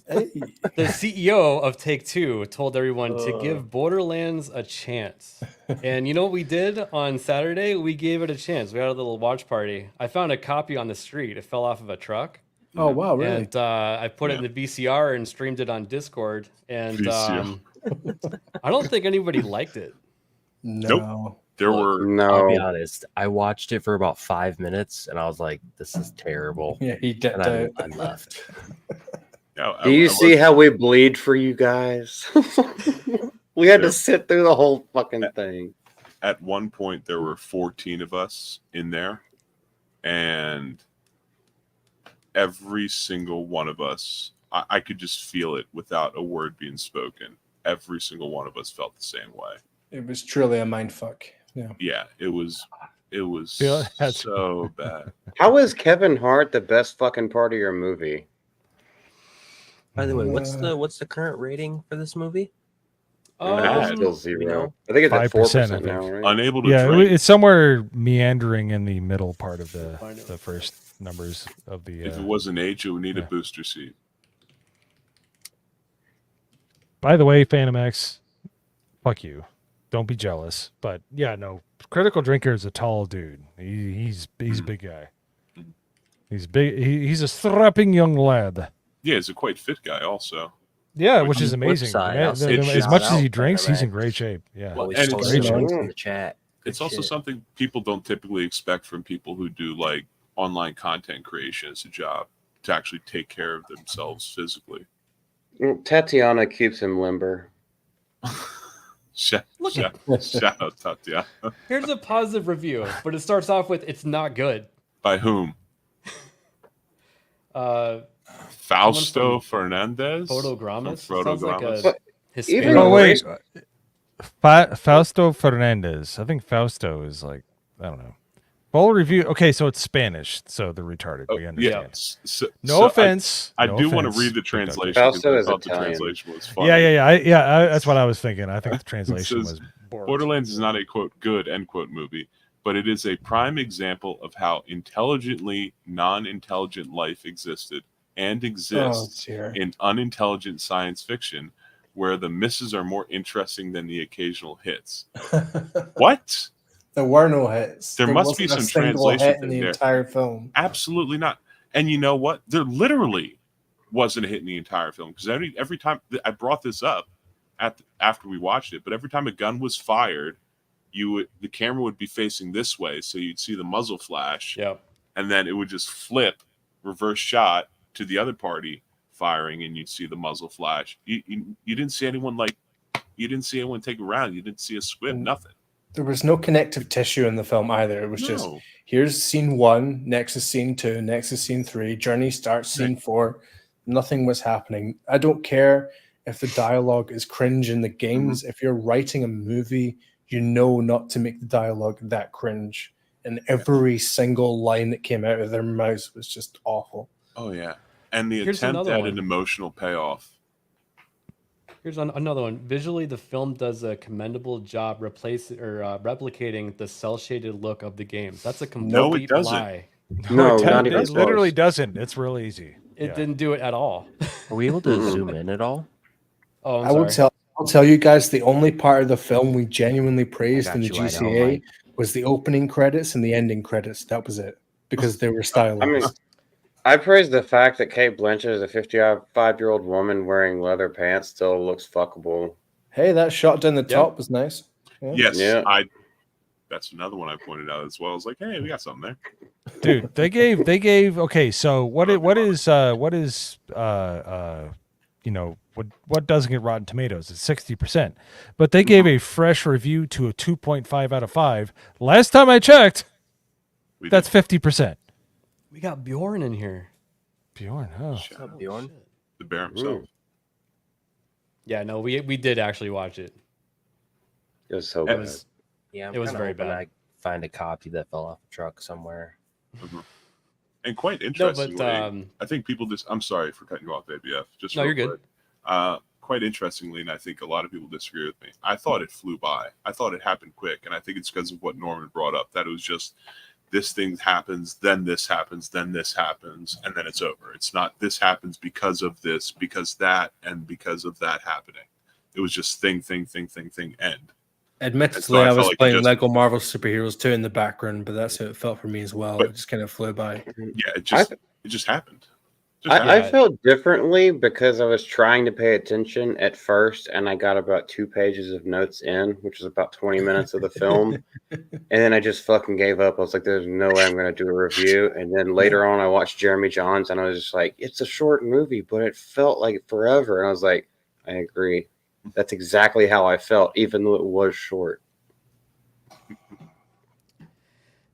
the CEO of Take-Two told everyone to give Borderlands a chance. And you know what we did on Saturday? We gave it a chance. We had a little watch party. I found a copy on the street. It fell off of a truck. Oh, wow, really? And I put it in the VCR and streamed it on Discord. And I don't think anybody liked it. No. Nope. There were I'll be honest. I watched it for about 5 minutes and I was like, "This is terrible." Yeah, he did. And I left. Do you see how we bleed for you guys? We had to sit through the whole fucking thing. At one point, there were 14 of us in there, and every single one of us, I could just feel it without a word being spoken. Every single one of us felt the same way. It was truly a mind fuck. Yeah, it was so bad. How is Kevin Hart the best fucking part of your movie? By the way, what's the current rating for this movie? Still 0. I think it's at 4% now, right? Unable to Yeah, drink. it's somewhere meandering in the middle part of the first numbers of the. If it wasn't age, it would need a booster seat. By the way, Phantom X, fuck you. Don't be jealous. But yeah, no, Critical Drinker is a tall dude. He's a big guy. He's big. He's a strapping young lad. Yeah, he's a quite fit guy also. Yeah, which is amazing. Side, as much as he drinks, he's in great shape. Yeah, Well, Always and post it's- links in the chat. It's Good also shit. something people don't typically expect from people who do like online content creation as a job, to actually take care of themselves physically. Tatiana keeps him limber. Shout out Tatiana. Here's a positive review, but it starts off with "It's not good." By whom? Fausto Fernandez? Photogramas? From Sounds like Photogramas? a Hispanic. Even Oh wait, Fausto Fernandez. I think Fausto is like, I don't know. Full review. Okay, so it's Spanish, so they're retarded. We understand. No offense. I No do want to offense. read the translation. Fausto because I is thought the Italian. translation was funny. Yeah. That's what I was thinking. I think the translation says, was boring. Borderlands is not a quote good end quote movie, but it is a prime example of how intelligently non-intelligent life existed and exists dear. in unintelligent science fiction, where the misses are more interesting than the occasional hits. What? There were no hits. There must be wasn't a some single translation hit in thing the there. entire film. Absolutely not. And you know what? There literally wasn't a hit in the entire film, because every time I brought this up after we watched it, but every time a gun was fired, the camera would be facing this way, so you'd see the muzzle flash. Yep. And then it would just flip, reverse shot to the other party firing, and you'd see the muzzle flash. You didn't see anyone you didn't see anyone take a round. You didn't see a squib, nothing. There was no connective tissue in the film either. It was just, No. here's scene 1, next is scene 2, next is scene 3, journey starts scene 4. Nothing was happening. I don't care if the dialogue is cringe in the games. If you're writing a movie, you know not to make the dialogue that cringe. And every single line that came out of their mouths was just awful. Oh yeah. And the Here's attempt another at one. an emotional payoff. Here's another one. Visually, the film does a commendable job replicating the cel-shaded look of the games. That's a complete No, it doesn't. lie. No, not it even literally close. doesn't. It's real easy. It Yeah. didn't do it at all. Are we able to zoom in at all? Oh, I'm I will sorry. I'll tell you guys the only part of the film we genuinely praised got in the you, I know, GCA Mike. was the opening credits and the ending credits. That was it because they were I mean, stylized. I praise the fact that Kate Blanchett as a 55-year-old woman wearing leather pants still looks fuckable. Hey, that shot down the Yep. top was nice. Yeah. Yes, Yeah. That's another one I pointed out as well. I was like, hey, we got something there. Dude, they gave okay, so what doesn't get Rotten Tomatoes? It's 60%. But they gave a fresh review to a 2.5 out of 5. Last time I checked, that's 50%. We got Bjorn in here. Bjorn, oh. What's up, Bjorn? The bear himself. Yeah, no, we did actually watch it. It was so It bad. was Yeah, I'm It was kinda very hoping bad. I find a copy that fell off a truck somewhere. And quite No, interestingly, but I think people I'm sorry for cutting you off, ABF. Just No, real you're good. quick. Quite interestingly, and I think a lot of people disagree with me. I thought it flew by. I thought it happened quick, and I think it's because of what Norman brought up. That it was just this thing happens, then this happens, then this happens, and then it's over. It's not this happens because of this, because that, and because of that happening. It was just thing, end. Admittedly, So I I felt was like playing just- Lego Marvel Superheroes 2 in the background, but that's how it felt for me as well. But- It just kind of flew by. Yeah, it just happened. I felt differently because I was trying to pay attention at first, and I got about 2 pages of notes in, which is about 20 minutes of the film. And then I just fucking gave up. I was like, there's no way I'm going to do a review. And then later on, I watched Jeremy Johns, and I was just like, it's a short movie, but it felt like forever. And I was like, I agree. That's exactly how I felt, even though it was short.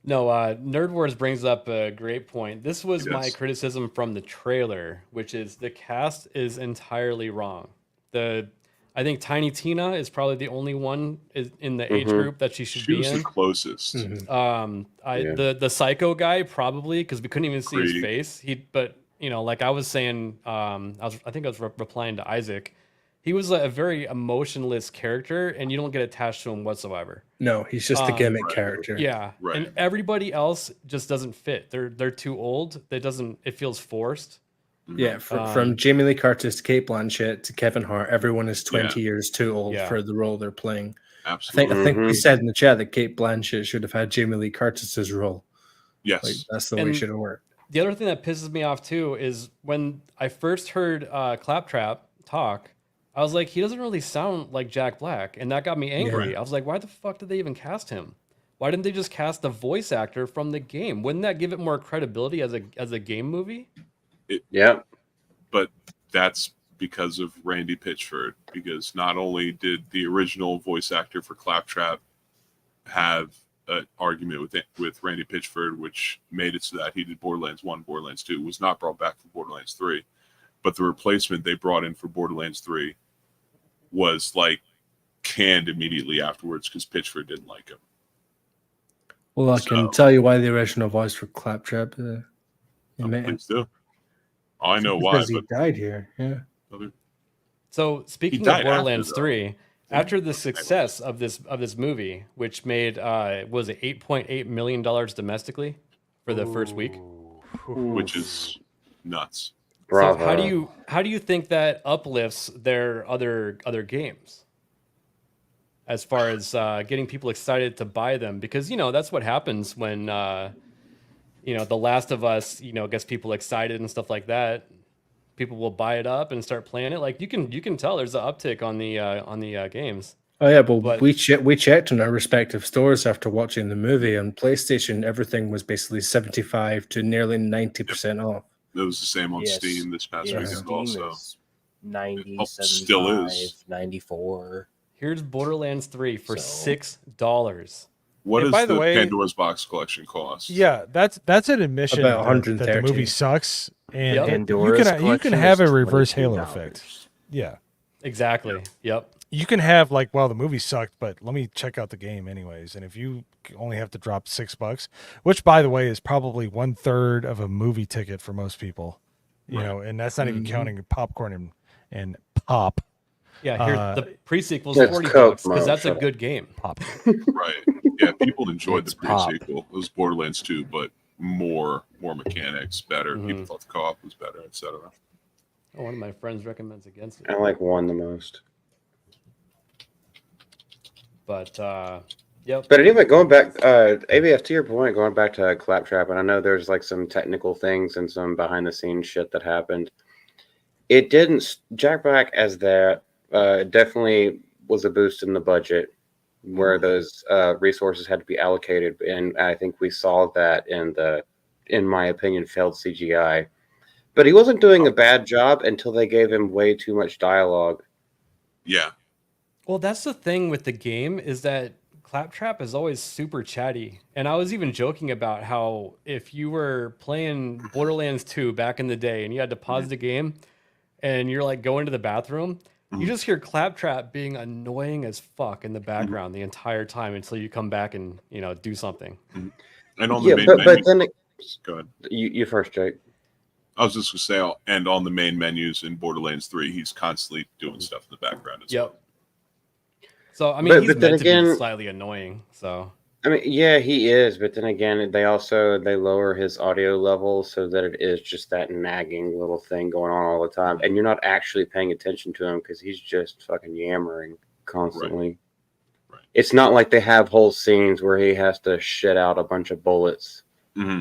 No, Nerd Wars brings up a great point. This was my Yes. criticism from the trailer, which is the cast is entirely wrong. I think Tiny Tina is probably the only one in the age group that she should She be was the in. closest. The psycho guy probably because we couldn't even see his Agreed. face. But like I was saying, I think I was replying to Isaac. He was a very emotionless character, and you don't get attached to him whatsoever. No, he's just a gimmick Right. character. Yeah, Right. and everybody else just doesn't fit. They're too old. It feels forced. Yeah, from Jamie Lee Curtis to Kate Blanchett to Kevin Hart, everyone is 20 Yeah. years too old Yeah. for the role they're playing. Absolutely. I think we said in the chat that Kate Blanchett should have had Jamie Lee Curtis's role. Yes. Like that's the way And- it should have worked. The other thing that pisses me off too is when I first heard Claptrap talk, I was like, he doesn't really sound like Jack Black, and that got me angry. Yeah. I was like, why the fuck did they even cast him? Why didn't they just cast the voice actor from the game? Wouldn't that give it more credibility as a game movie? Yeah. But that's because of Randy Pitchford. Because not only did the original voice actor for Claptrap have an argument with Randy Pitchford, which made it so that he did Borderlands 1, Borderlands 2, was not brought back for Borderlands 3. But the replacement they brought in for Borderlands 3 was like canned immediately afterwards because Pitchford didn't like him. Well, I can tell you why the original voice for Claptrap. Please do. I know why, Because he but died here. Yeah. So speaking of died after, Borderlands though. 3, after the success of this movie, which made was it $8.8 million domestically for the first week, which is nuts. Bravo. So how do you think that uplifts their other games as far as getting people excited to buy them? Because that's what happens when The Last of Us gets people excited and stuff like that. People will buy it up and start playing it. Like you can tell there's an uptick on the games. Oh yeah, but But- we checked in our respective stores after watching the movie. On PlayStation, everything was basically 75 to nearly 90% off. It was the same on Yes. Steam this past Yeah, weekend Steam also. is 90, Oh, 75, still is. 94. Here's Borderlands 3 for So- $6. What And does by the the way- Pandora's Box collection cost? Yeah, that's an admission About that the 130. movie sucks, and Yep. that Pandora's you can collection have a is reverse Halo $22. effect. Yeah, Exactly. Yep. you can have like, well, the movie sucked, but let me check out the game anyways. And if you only have to drop $6, which by the way is probably 1/3 of a movie ticket for most people, and that's not even counting popcorn and pop. Yeah. Here the pre-sequel's That's $40 Coke, because Mo, that's shut a good game. Pop. Right. Yeah, people enjoyed the It's pop. pre-sequel. It was Borderlands 2, but more mechanics, better. People thought the co-op was better, etc. Oh, one of my friends recommends against it. I like 1 the most. But yep. But anyway, going back, ABF, to your point, going back to Claptrap, and I know there's like some technical things and some behind the scenes shit that happened. It didn't, Jack Black as that definitely was a boost in the budget where those resources had to be allocated. And I think we saw that in my opinion, failed CGI. But he wasn't doing a bad job until they gave him way too much dialogue. Yeah. Well, that's the thing with the game is that Claptrap is always super chatty. And I was even joking about how if you were playing Borderlands 2 back in the day and you had to pause the game and you're like going to the bathroom, you just hear Claptrap being annoying as fuck in the background the entire time until you come back and, you know, do something. And on the main menu, but then go ahead. You first, Jake. I was just going to say, and on the main menus in Borderlands 3, he's constantly doing stuff in the background as well. So, I mean, he's but then meant to be again, slightly annoying, so... I mean, yeah, he is, but then again, they lower his audio level so that it is just that nagging little thing going on all the time, and you're not actually paying attention to him because he's just fucking yammering constantly. Right. It's not like they have whole scenes where he has to shit out a bunch of bullets. Mm-hmm.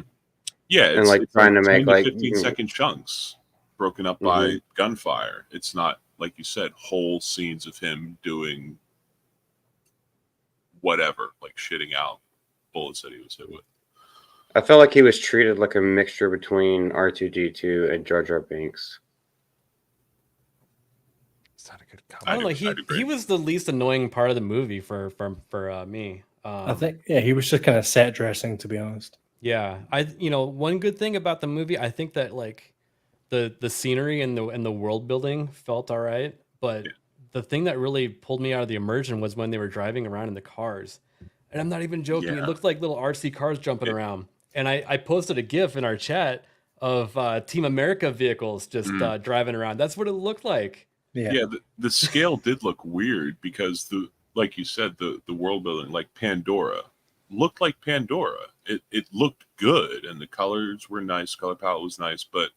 Yeah, and like trying to make like 15-second chunks broken up by gunfire. It's not, like you said, whole scenes of him doing whatever, like shitting out bullets that he was hit with. I felt like he was treated like a mixture between R2-D2 and Jar Jar Binks. It's not a good I don't know. He was the least annoying part of the movie for me. I think he was just kind of set dressing, to be honest. Yeah, one good thing about the movie, I think that like the scenery and the world building felt all right, but the thing that really pulled me out of the immersion was when they were driving around in the cars. And I'm not even joking. It looked like little RC cars jumping around. And I posted a GIF in our chat of Team America vehicles just driving around. That's what it looked like. Yeah, the scale did look weird because like you said, the world building, like Pandora, looked like Pandora. It looked good and the colors were nice, color palette was nice, but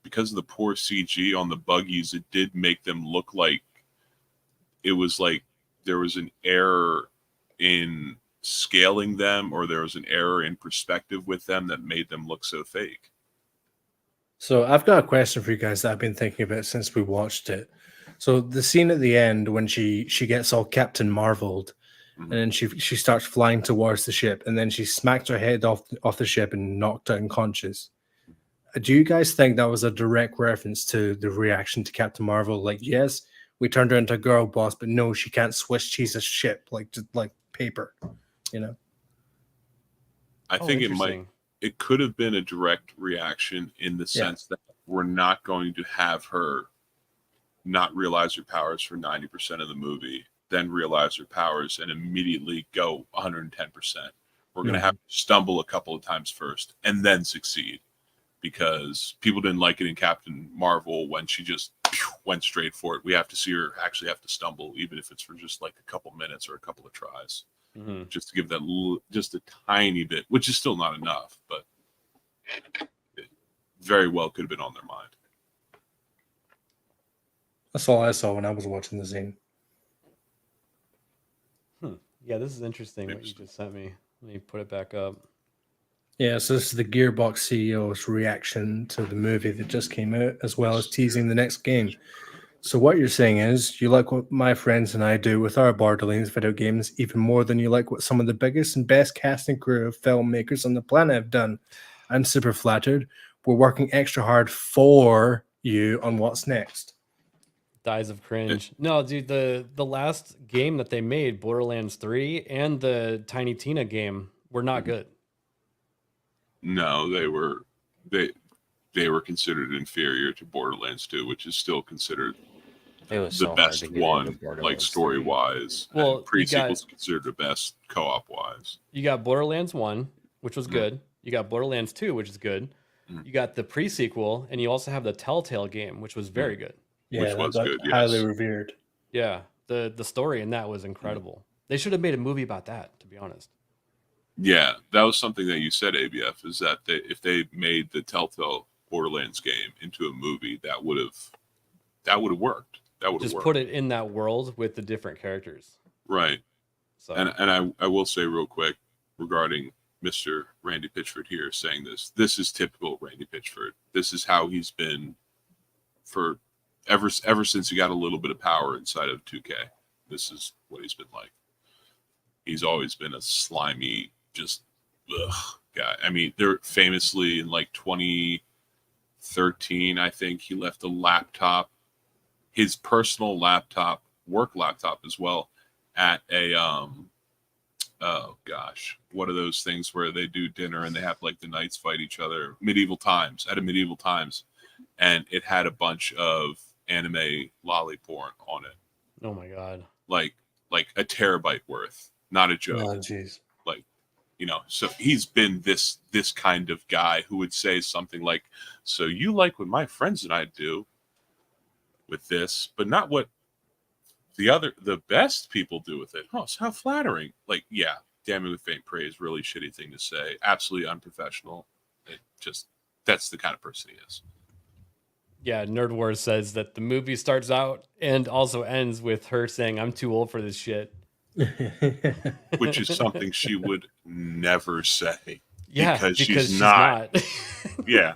because of the poor CG on the buggies, it did make them look like it was like there was an error in scaling them, or there was an error in perspective with them that made them look so fake. So I've got a question for you guys that I've been thinking about since we watched it. So the scene at the end when she gets all Captain Marveled, and then she starts flying towards the ship, and then she smacks her head off the ship and knocked out unconscious. Do you guys think that was a direct reference to the reaction to Captain Marvel? Like, yes, we turned her into a girl boss, but no, she can't Swiss cheese a ship like paper, you know? I think it could have been a direct reaction in the sense that we're not going to have her not realize her powers for 90% of the movie, then realize her powers and immediately go 110%. We're going to have to stumble a couple of times first and then succeed, because people didn't like it in Captain Marvel when she just went straight for it. We have to see her actually have to stumble, even if it's for just like a couple minutes or a couple of tries, just to give that just a tiny bit, which is still not enough, but it very well could have been on their mind. That's all I saw when I was watching the scene. Yeah, this is interesting what you just sent me. Let me put it back up. Yeah, so this is the Gearbox CEO's reaction to the movie that just came out, as well as teasing the next game. So what you're saying is you like what my friends and I do with our Borderlands video games even more than you like what some of the biggest and best casting crew of filmmakers on the planet have done. I'm super flattered. We're working extra hard for you on what's next. Dies of cringe. No, dude, the last game that they made, Borderlands 3 and the Tiny Tina game, were not good. No, they were considered inferior to Borderlands 2, which is still considered the best one, like story wise. Well, pre-sequel's considered the best co-op wise. You got Borderlands 1, which was good. You got Borderlands 2, which is good. You got the pre-sequel, and you also have the Telltale game, which was very good. Yeah, which was good. Highly Yes. revered. Yeah, the story in that was incredible. They should have made a movie about that, to be honest. Yeah, that was something that you said, ABF, is that if they made the Telltale Borderlands game into a movie, that would have worked. That would have Just worked. put it in that world with the different characters. Right. So And I will say real quick regarding Mr. Randy Pitchford here saying this. This is typical Randy Pitchford. This is how he's been for ever since he got a little bit of power inside of 2K. This is what he's been like. He's always been a slimy, just guy. I mean, they're famously in like 2013, I think he left a laptop, his personal laptop, work laptop as well, at a oh gosh, what are those things where they do dinner and they have like the knights fight each other? Medieval Times, and it had a bunch of anime lolly porn on it. Oh my god. Like a terabyte worth. Not a joke. Oh, jeez. Like, you know, so he's been this kind of guy who would say something like, so you like what my friends and I do with this, but not what the best people do with it. Oh, so how flattering. Like, yeah, damn it with faint praise, really shitty thing to say. Absolutely unprofessional. That's the kind of person he is. Yeah, Nerd Wars says that the movie starts out and also ends with her saying, I'm too old for this shit. Which is something she would never say. Yeah, because she's not. Yeah.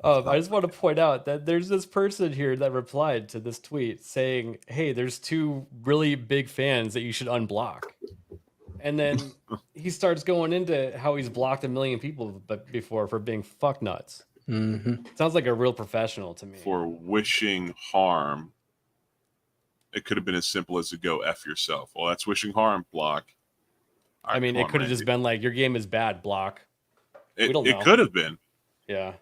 I just want to point out that there's this person here that replied to this tweet saying, hey, there's 2 really big fans that you should unblock. And then he starts going into how he's blocked 1 million people before for being fuck nuts. Mm-hmm. Sounds like a real professional to me. For wishing harm. It could have been as simple as to go F yourself. Well, that's wishing harm, block. I mean, it could have just been like, your game is bad, block. It don't know. could have been. Yeah.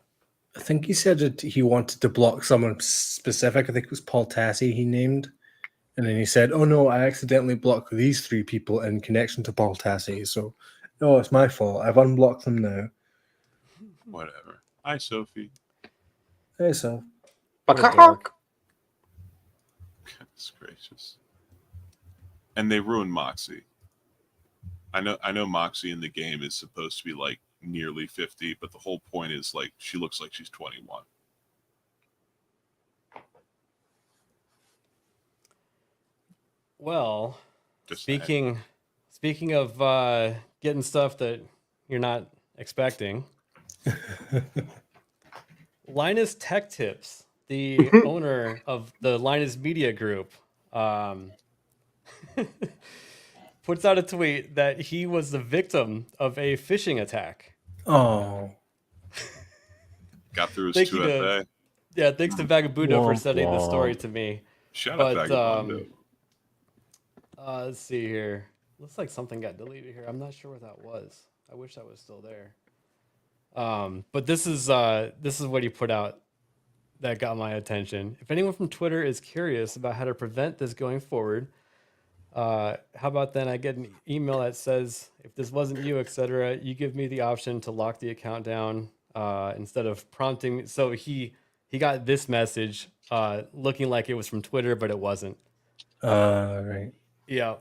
I think he said that he wanted to block someone specific. I think it was Paul Tassi he named. And then he said, oh no, I accidentally blocked these 3 people in connection to Paul Tassi. So, no, it's my fault. I've unblocked them now. Whatever. Hi, Sophie. Hey, so. Goodness gracious. And they ruined Moxie. I know Moxie in the game is supposed to be like nearly 50, but the whole point is like she looks like she's 21. Well, Just speaking of getting stuff that you're not expecting, Linus Tech Tips, the owner of the Linus Media Group, puts out a tweet that he was the victim of a phishing attack. Oh. Got through his 2FA. Yeah, thanks to Vagabundo for sending this story to me. Shout out Vagabundo. Let's see here. Looks like something got deleted here. I'm not sure what that was. I wish that was still there. But this is what he put out that got my attention. If anyone from Twitter is curious about how to prevent this going forward, how about then I get an email that says, if this wasn't you, etc., you give me the option to lock the account down instead of prompting. So he got this message looking like it was from Twitter, but it wasn't. Right. Yeah.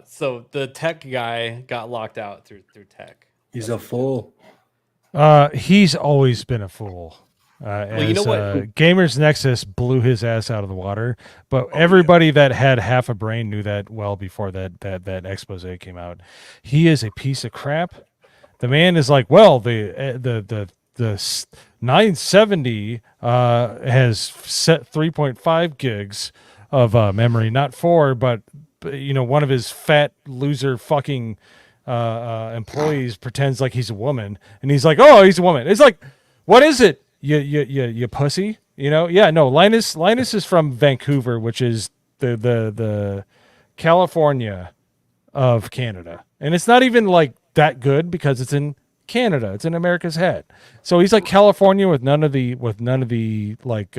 So the tech guy got locked out through tech. He's a fool. He's always been a fool. Well, you know what? Gamers Nexus blew his ass out of the water, but everybody that had half a brain knew that well before that expose came out. He is a piece of crap. The man is like, well, the 970 has set 3.5 gigs of memory, not 4, but you know, one of his fat loser fucking employees pretends like he's a woman, and he's like, oh, he's a woman. It's like, what is it? You pussy, you know? Yeah, no. Linus is from Vancouver, which is the California of Canada, and it's not even like that good because it's in Canada. It's in America's head. So he's like California with none of the like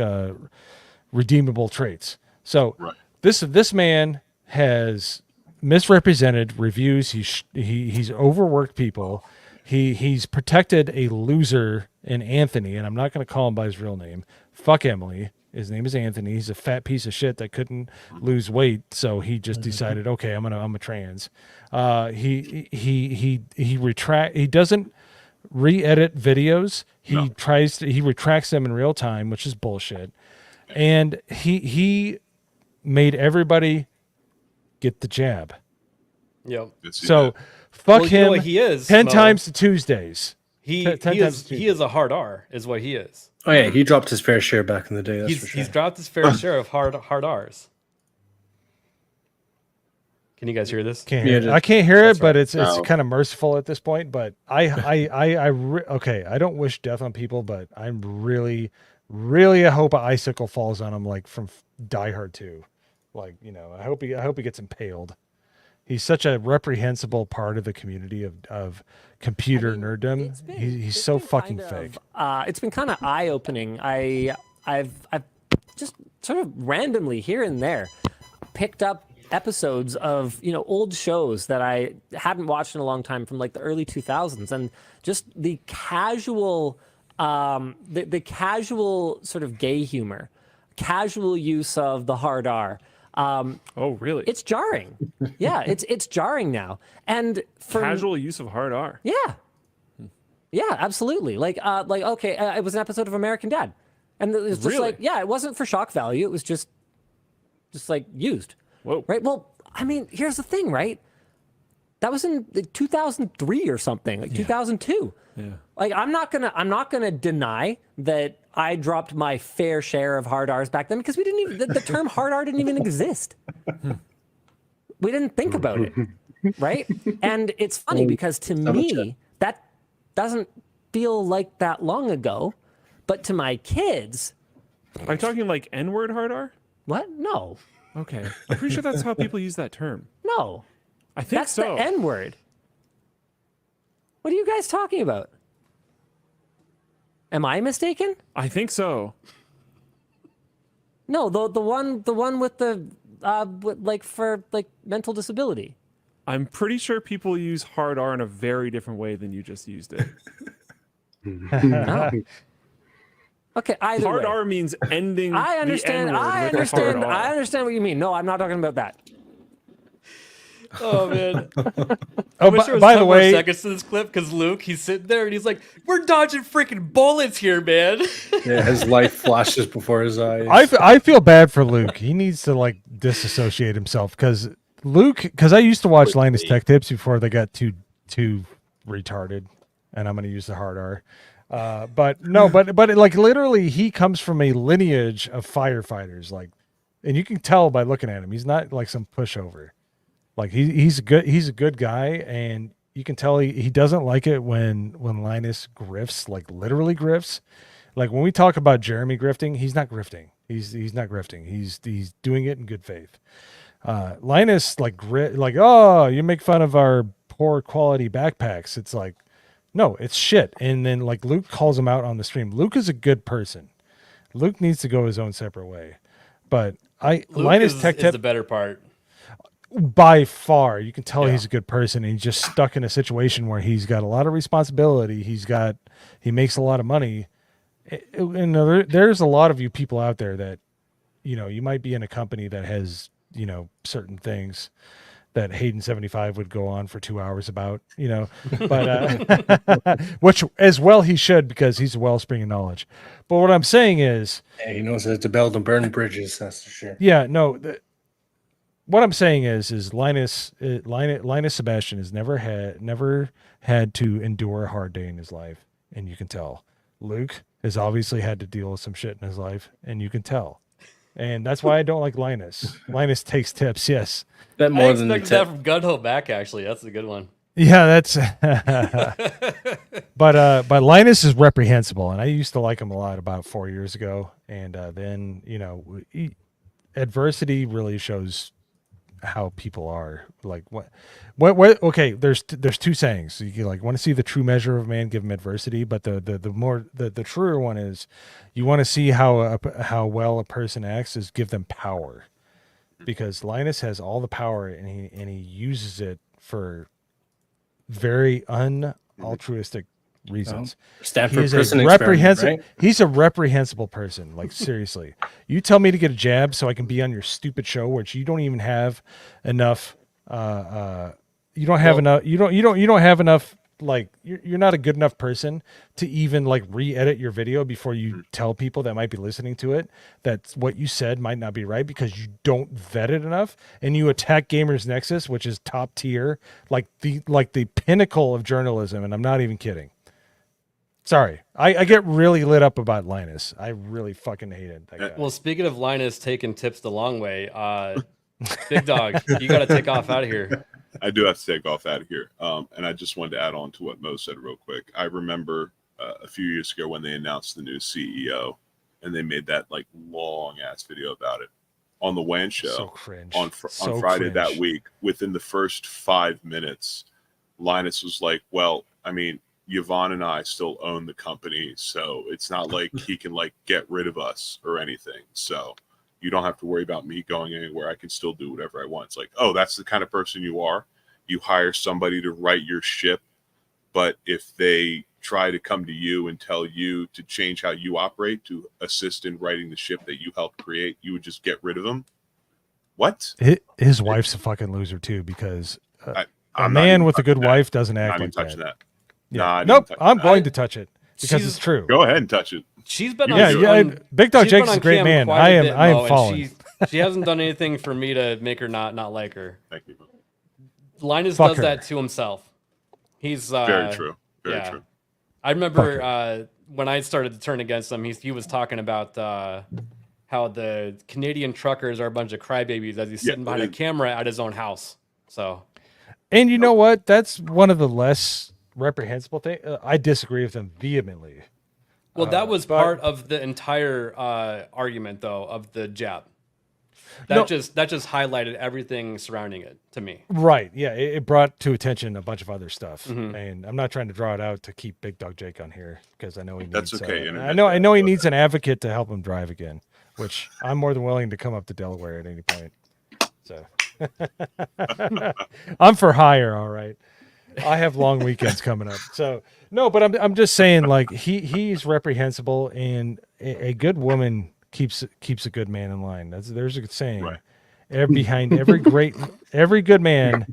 redeemable traits. So this man has misrepresented reviews. He's overworked people. He's protected a loser in Anthony, and I'm not going to call him by his real name. Fuck Emily. His name is Anthony. He's a fat piece of shit that couldn't lose weight, so he just decided, okay, I'm a trans. He doesn't re-edit videos. He retracts them in real time, which is bullshit. And he made everybody get the jab. Yep. So fuck him. You know what he is 10 Mo? times to Tuesdays. He is a hard R, is what he is. Oh yeah, he dropped his fair share back in the day. That's for sure. He's dropped his fair share of hard R's. Can you guys hear this? I can't hear it, but right. it's kind of merciful at this point. But okay, I don't wish death on people, but I'm really I hope an icicle falls on him, like from Die Hard 2. Like, you know, I hope he gets impaled. He's such a reprehensible part of the community of computer nerddom. He's so fucking fake. It's been kind of eye-opening. I've just sort of randomly here and there picked up episodes of, you know, old shows that I hadn't watched in a long time from like the early 2000s, and just the casual the casual sort of gay humor, casual use of the hard R. Oh, really? It's jarring. Yeah, it's jarring now. And for Casual use of hard R. Yeah. Yeah, absolutely. Like okay, it was an episode of American Dad. And it was just Really? like, yeah, it wasn't for shock value. It was just like used. Whoa. Right? Well, I mean, here's the thing, right? That was in 2003 or something, like 2002. Yeah. Like I'm not gonna deny that I dropped my fair share of hard R's back then, because we didn't even the term hard R didn't even exist. We didn't think about it, right? And it's funny because to me that doesn't feel like that long ago, but to my kids, Are you talking like N-word hard R? what? No, Okay. I'm pretty sure that's how people use that term. no, I think that's so. the N word. What are you guys talking about? Am I mistaken? I think so. No, the one with the for mental disability. I'm pretty sure people use hard R in a very different way than you just used it. No. Okay, either Hard way. R means ending. I understand. The N-word I with a understand. hard R. I understand what you mean. No, I'm not talking about that. Oh man! Oh, I wish there was by 10 the more way, seconds to this clip, because Luke, he's sitting there and he's like, "We're dodging freaking bullets here, man." Yeah, his life flashes before his eyes. I feel bad for Luke. He needs to like disassociate himself, because I used to watch Linus Tech Tips before they got too retarded, and I'm going to use the hard R. But like literally, he comes from a lineage of firefighters, like, and you can tell by looking at him, he's not like some pushover. Like he's a good guy, and you can tell he doesn't like it when Linus grifts, like literally grifts. Like when we talk about Jeremy grifting, he's not grifting. He's not grifting. He's doing it in good faith. Linus like oh, you make fun of our poor quality backpacks. It's like, no, it's shit. And then like Luke calls him out on the stream. Luke is a good person. Luke needs to go his own separate way. But Linus Tech Tip is the better part. By far, you can tell he's a good person. And he's just stuck in a situation where he's got a lot of responsibility. He makes a lot of money. And there's a lot of you people out there that, you know, you might be in a company that has, you know, certain things that Hayden 75 would go on for 2 hours about, you know, but which as well he should, because he's a wellspring of knowledge. But what I'm saying is, yeah, he knows how to build and burn bridges. That's for sure. Yeah, no. What I'm saying is Linus Sebastian has never had to endure a hard day in his life, and you can tell. Luke has obviously had to deal with some shit in his life, and you can tell. And that's why I don't like Linus. Linus takes tips, yes. I expected that from Gunho back. Actually, that's a good one. Yeah, that's. But Linus is reprehensible, and I used to like him a lot about 4 years ago, and then you know, adversity really shows how people are. Like what okay, there's two sayings. You like want to see the true measure of man, give him adversity, but the truer one is you want to see how well a person acts is give them power, because Linus has all the power, and he uses it for very unaltruistic reasons. Stanford He is prison a experiment, right? He's a reprehensible person. Like seriously, you tell me to get a jab so I can be on your stupid show, which you don't even have enough. You don't have enough. You don't have enough. Like you're not a good enough person to even like re-edit your video before you tell people that might be listening to it that what you said might not be right because you don't vet it enough, and you attack Gamers Nexus, which is top tier, like the pinnacle of journalism, and I'm not even kidding. Sorry, I get really lit up about Linus. I really fucking hated that guy. Well, speaking of Linus taking tips the long way, Big Dog, you got to take off out of here. I do have to take off out of here. And I just wanted to add on to what Mo said real quick. I remember a few years ago when they announced the new CEO and they made that like long ass video about it on the WAN show. So cringe. On So Friday cringe. that week. Within the first 5 minutes, Linus was like, well, I mean, Yvonne and I still own the company, so it's not like he can like get rid of us or anything. So you don't have to worry about me going anywhere. I can still do whatever I want. It's like, oh, that's the kind of person you are. You hire somebody to write your ship, but if they try to come to you and tell you to change how you operate to assist in writing the ship that you helped create, you would just get rid of them. What? His wife's a fucking loser too, because a I'm not man even with a good touching that. wife doesn't Not act even like that. touching that. Yeah. Nah, I didn't Nope, touch I'm that. going to touch it because She's- it's true. Go ahead and touch it. She's been Yeah, on, yeah, on- Big Dog she's been Jake's on a great cam man. quite I a am- bit, I am Mo, and falling. She hasn't done anything for me to make her not like her. Thank you. Linus Fuck does her. that to himself. He's Very true. Very yeah. true. I remember when I started to turn against him, he was talking about how the Canadian truckers are a bunch of crybabies as he's sitting behind a camera at his own house. So, And you know what? That's one of the less reprehensible things. I disagree with him vehemently. well, that was but- part of the entire argument, though, of the jab. That just highlighted everything surrounding it to me. Right. Yeah. It brought to attention a bunch of other stuff. Mhm. And I'm not trying to draw it out to keep Big Dog Jake on here because I know he needs That's okay, I internet know he needs an advocate to help him drive again, which I'm more than willing to come up to Delaware at any point. So I'm for hire, all right. I have long weekends coming up. So no, but I'm just saying like he's reprehensible, and a good woman keeps a good man in line. There's a saying. Right. Behind every good man,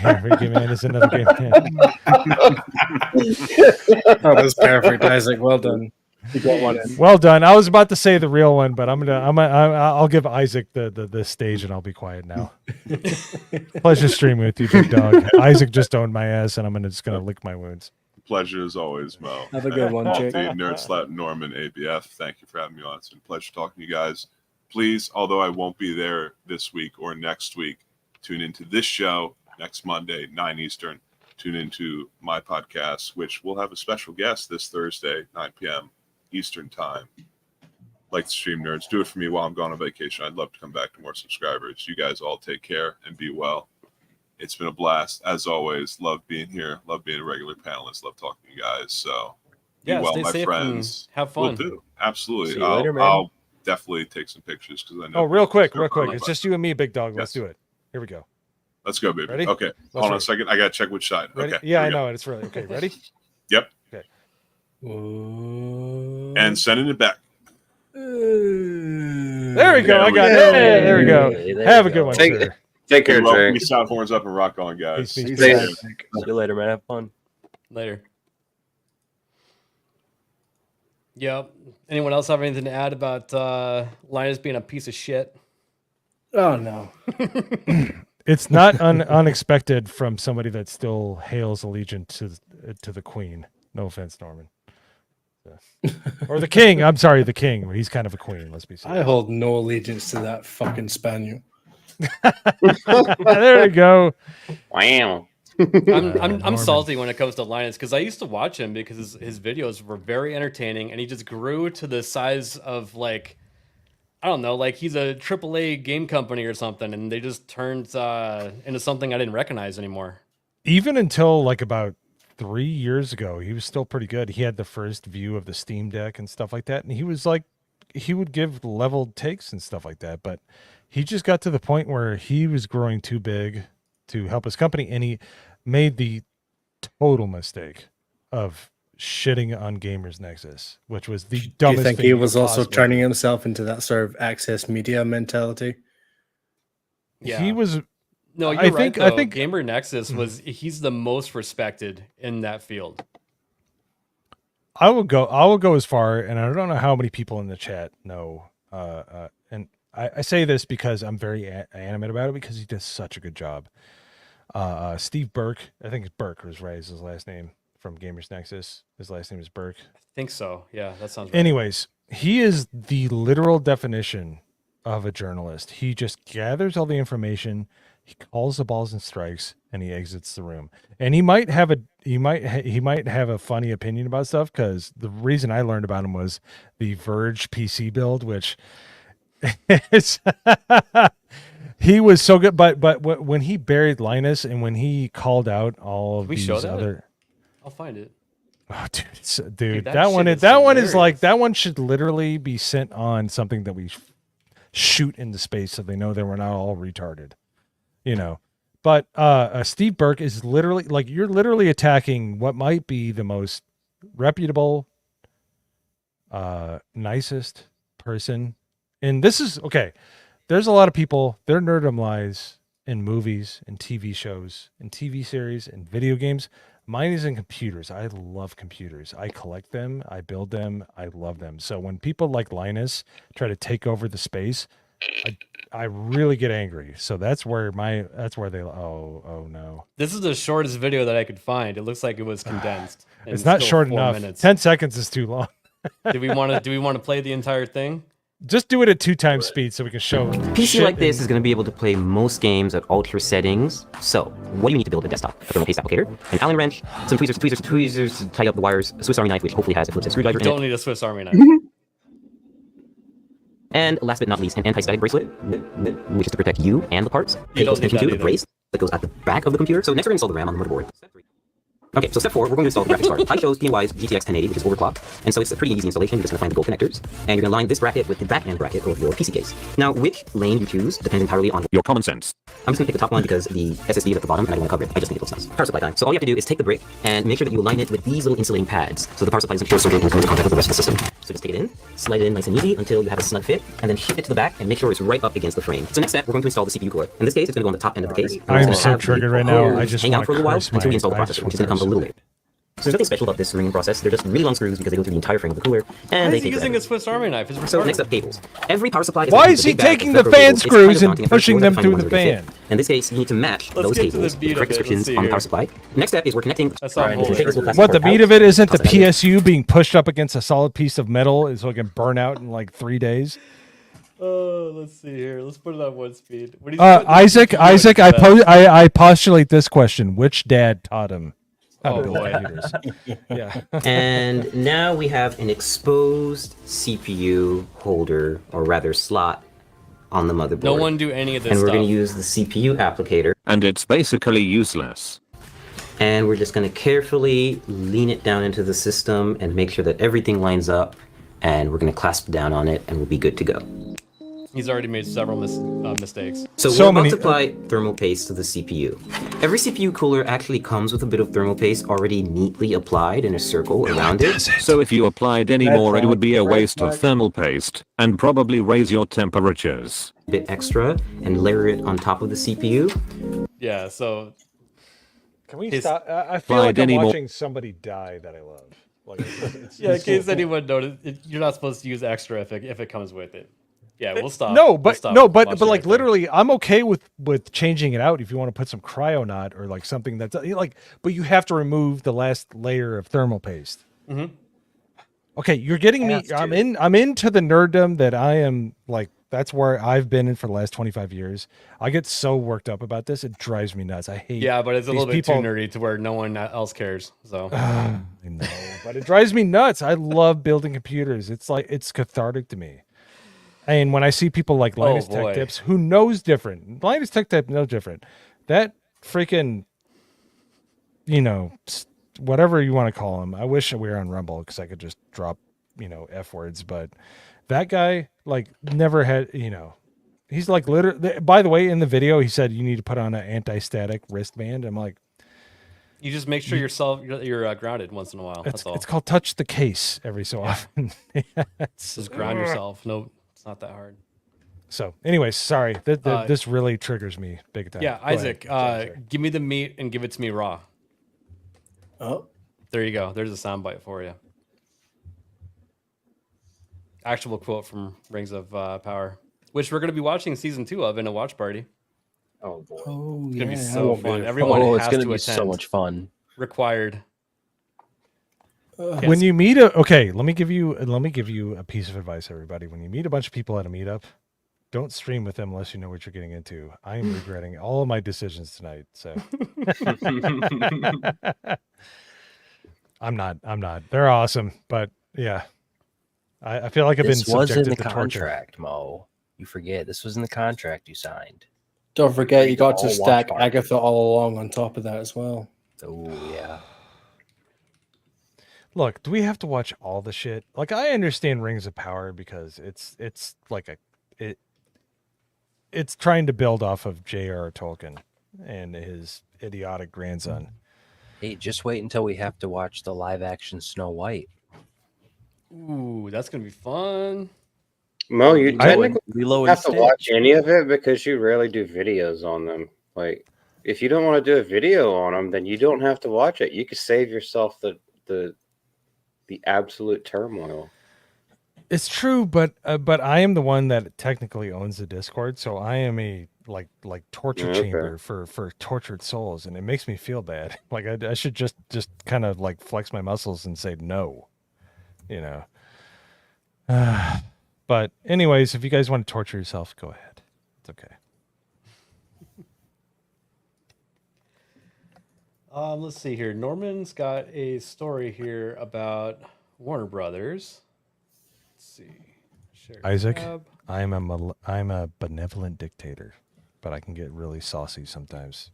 every good man is another good man. Oh, that's perfect, Isaac. Well done. You got one in. Well done. I was about to say the real one, but I'll give Isaac the stage, and I'll be quiet now. Pleasure streaming with you, Big Dog. Isaac just owned my ass, and I'm just gonna lick my wounds. Pleasure as always, Mo. Have a good one, Malty, Jake. Nerd Slap, Norman, ABF. Thank you for having me on. It's been a pleasure talking to you guys. Please, although I won't be there this week or next week, tune into this show next Monday, 9 Eastern. Tune into my podcast, which will have a special guest this Thursday, 9 p.m. Eastern time. Like the stream nerds, do it for me while I'm gone on vacation. I'd love to come back to more subscribers. You guys all take care and be well. It's been a blast. As always, love being here. Love being a regular panelist. Love talking to you guys. So be Yeah, well, stay my safe friends. and have fun. Will do. Absolutely. See you later, man. I'll definitely take some pictures because I know. Oh, real quick. But- It's just you and me, Big Dog. Let's Yes. do it. Here we go. Let's go, baby. Ready? Okay. Let's Hold on roll. a second. I gotta check which side. Ready? Okay. Yeah, here I we go. know it. It's really okay. Ready? Yep. Okay. And sending it back. There we go. I got it. Hey, there we go. Have a good one, sir. Take care, Well, Jake. peace out, horns up, and rock on, guys. Peace, peace, See peace. ya. See you later, man. Have fun. Later. Yep. Anyone else have anything to add about Linus being a piece of shit? Oh no. It's not unexpected from somebody that still hails allegiance to the Queen. No offense, Norman. Or the King. I'm sorry, the King. He's kind of a queen. Let's be I serious. hold no allegiance to that fucking spaniel. There we go. Wow. I'm Norman. salty when it comes to Linus because I used to watch him because his videos were very entertaining and he just grew to the size of like I don't know, like he's a AAA game company or something, and they just turned into something I didn't recognize anymore. Even until like about 3 years ago, he was still pretty good. He had the first view of the Steam Deck and stuff like that, and he was like, he would give leveled takes and stuff like that. But he just got to the point where he was growing too big to help his company, and he made the total mistake of shitting on Gamers Nexus, which was the Do you dumbest think thing he you was could also possibly turning himself into that sort of access media mentality? Yeah. He was. No, you're I right. think. Though. I think. Gamer Nexus he's the most respected in that field. I will go as far, and I don't know how many people in the chat know. And I say this because I'm very animate about it because he does such a good job. Steve Burke, I think it's Burke was right, is his last name from Gamers Nexus. His last name is Burke. I think so. Yeah, that sounds right. Anyways, he is the literal definition of a journalist. He just gathers all the information, he calls the balls and strikes, and he exits the room. And he might have a funny opinion about stuff, because the reason I learned about him was the Verge PC build, which is he was so good. But when he buried Linus and when he called out all of these other, I'll find it. oh, dude, that that one shit is is like hilarious. that one should literally be sent on something that we shoot into space so they know that we're not all retarded, you know. But Steve Burke is literally like, you're literally attacking what might be the most reputable, nicest person. And this is okay. There's a lot of people, their nerdum lies in movies and TV shows and TV series and video games. Mine is in computers. I love computers. I collect them. I build them. I love them. So when people like Linus try to take over the space, I really get angry. So that's where they, oh no. This is the shortest video that I could find. It looks like it was condensed. and It's not still short 4 enough. minutes. 10 seconds is too long. Do we want to play the entire thing? Just do it at 2x speed so we can show PC shit like this and- is going to be able to play most games at ultra settings. So, what do you need to build a desktop? A thermal paste applicator, an Allen wrench, some tweezers to tie up the wires, a Swiss Army knife, which hopefully has a Phillips head screwdriver You in don't it. need a Swiss Army knife. And last but not least, an anti-static bracelet, which is to protect you and the parts. You don't need that a either. brace that goes at the back of the computer. So next we're going to install the RAM on the motherboard. Okay, so step 4, we're going to install the graphics card. I chose PNY's GTX 1080, which is overclocked, and so it's a pretty easy installation. You're just going to find the gold connectors, and you're going to line this bracket with the back-end bracket of your PC case. Now, which lane you choose depends entirely on your common sense. I'm just going to pick the top one because the SSD is at the bottom, and I don't want to cover it. I just think it looks nice. Power supply time. So all you have to do is take the brick and make sure that you align it with these little insulating pads, so the power supply doesn't short circuit and come into contact with the rest of the system. So just take it in, slide it in nice and easy until you have a snug fit, and then shift it to the back and make sure it's right up against the frame. So next step, we're going to install the CPU cooler. In this case, it's going to go on the top end of the case. I am so triggered right now. I just hang out want for a to little while curse until we my- install the I just processor, which is want going to come a to little curse later. So there's nothing special about this ringing process. They're just really long screws because they go through the entire frame of the cooler, and Why they is he take using forever. a Swiss Army knife? It's So retarded. next up, cables. Every power supply. Why is he taking the fan screws and pushing them through the fan? In this case, you need to match Let's those get to cables the with beat the of correct it. Let's restrictions see on the here. power supply. Next step is we're connecting. That's not Take this little plastic What, the part meat out, of it isn't the toss that in. PSU being pushed up against a solid piece of metal so it can burn out in like 3 days? Oh, let's see here. Let's put it on 1 speed. What do you Isaac, I postulate this question: which dad taught him how to build computers? Yeah. And now we have an exposed CPU holder, or rather slot, on the motherboard. No one do any of this And we're going stuff. to use the CPU applicator. And it's basically useless. And we're just going to carefully lean it down into the system and make sure that everything lines up. And we're going to clasp down on it, and we'll be good to go. He's already made several mistakes. So we're about to apply thermal paste to the CPU. Every CPU cooler actually comes with a bit of thermal paste already neatly applied in a circle around it. So if you applied any more, it would be a waste of thermal paste and probably raise your temperatures. A bit extra and layer it on top of the CPU. Yeah, so Can we His- stop? I feel Applied like I'm any more- watching somebody die that I love. Like, yeah, in case anyone noticed, you're not supposed to use extra if it comes with it. Yeah, we'll stop. No, We'll but stop but watching like right there. literally, I'm okay with changing it out if you want to put some cryonaut or like something that's like, but you have to remove the last layer of thermal paste. Mhm. Okay, you're getting me. I'm into the nerddom that I am like. That's where I've been in for the last 25 years. I get so worked up about this; it drives me nuts. I hate. Yeah, but it's a these little bit people. too nerdy to where no one else cares. So I know, but it drives me nuts. I love building computers. It's like it's cathartic to me. And when I see people like Linus Tech boy. Tips, who knows different, Linus Tech Tip knows different. That freaking, whatever you want to call him. I wish we were on Rumble because I could just drop, F words. But that guy, like, never had, he's like literally. By the way, in the video, he said you need to put on an anti-static wristband. I'm like, You just make sure you're grounded once in a while. That's all. It's called touch the case every so often. Just ground yourself. No, it's not that hard. So, anyways, sorry. This really triggers me big time. Yeah, Go ahead. Isaac, Sorry. give me the meat and give it to me raw. Oh. There you go. There's a soundbite for you. Actual quote from Rings of Power, which we're going to be watching season 2 of in a watch party. Oh boy. Oh, It's going to be yeah. so fun. Everyone it's has going to to be attend. so much fun. Required. When you meet let me give you a piece of advice, everybody. When you meet a bunch of people at a meetup, don't stream with them unless you know what you're getting into. I am regretting all of my decisions tonight. So I'm not. They're awesome, but yeah, I feel like I've been This was in subjected the to torture. contract, Mo. You forget this was in the contract you signed. Don't forget, you Agreed got to to all stack watch parties. Agatha all along on top of that as well. Oh yeah. Look, do we have to watch all the shit? Like, I understand Rings of Power because it's like it's trying to build off of J.R.R. Tolkien and his idiotic grandson. Hey, just wait until we have to watch the live action Snow White. Ooh, that's going to be fun. Mo, you technically Lilo don't and have to Stitch. watch any of it because you rarely do videos on them. Like, if you don't want to do a video on them, then you don't have to watch it. You could save yourself the absolute turmoil. It's true, but I am the one that technically owns the Discord, so I am a like torture Okay. chamber for tortured souls, and it makes me feel bad. Like I should just kind of like flex my muscles and say no, you know. But anyways, if you guys want to torture yourself, go ahead. It's okay. Let's see here. Norman's got a story here about Warner Brothers. Let's see. Share Isaac, tab. I'm a benevolent dictator, but I can get really saucy sometimes.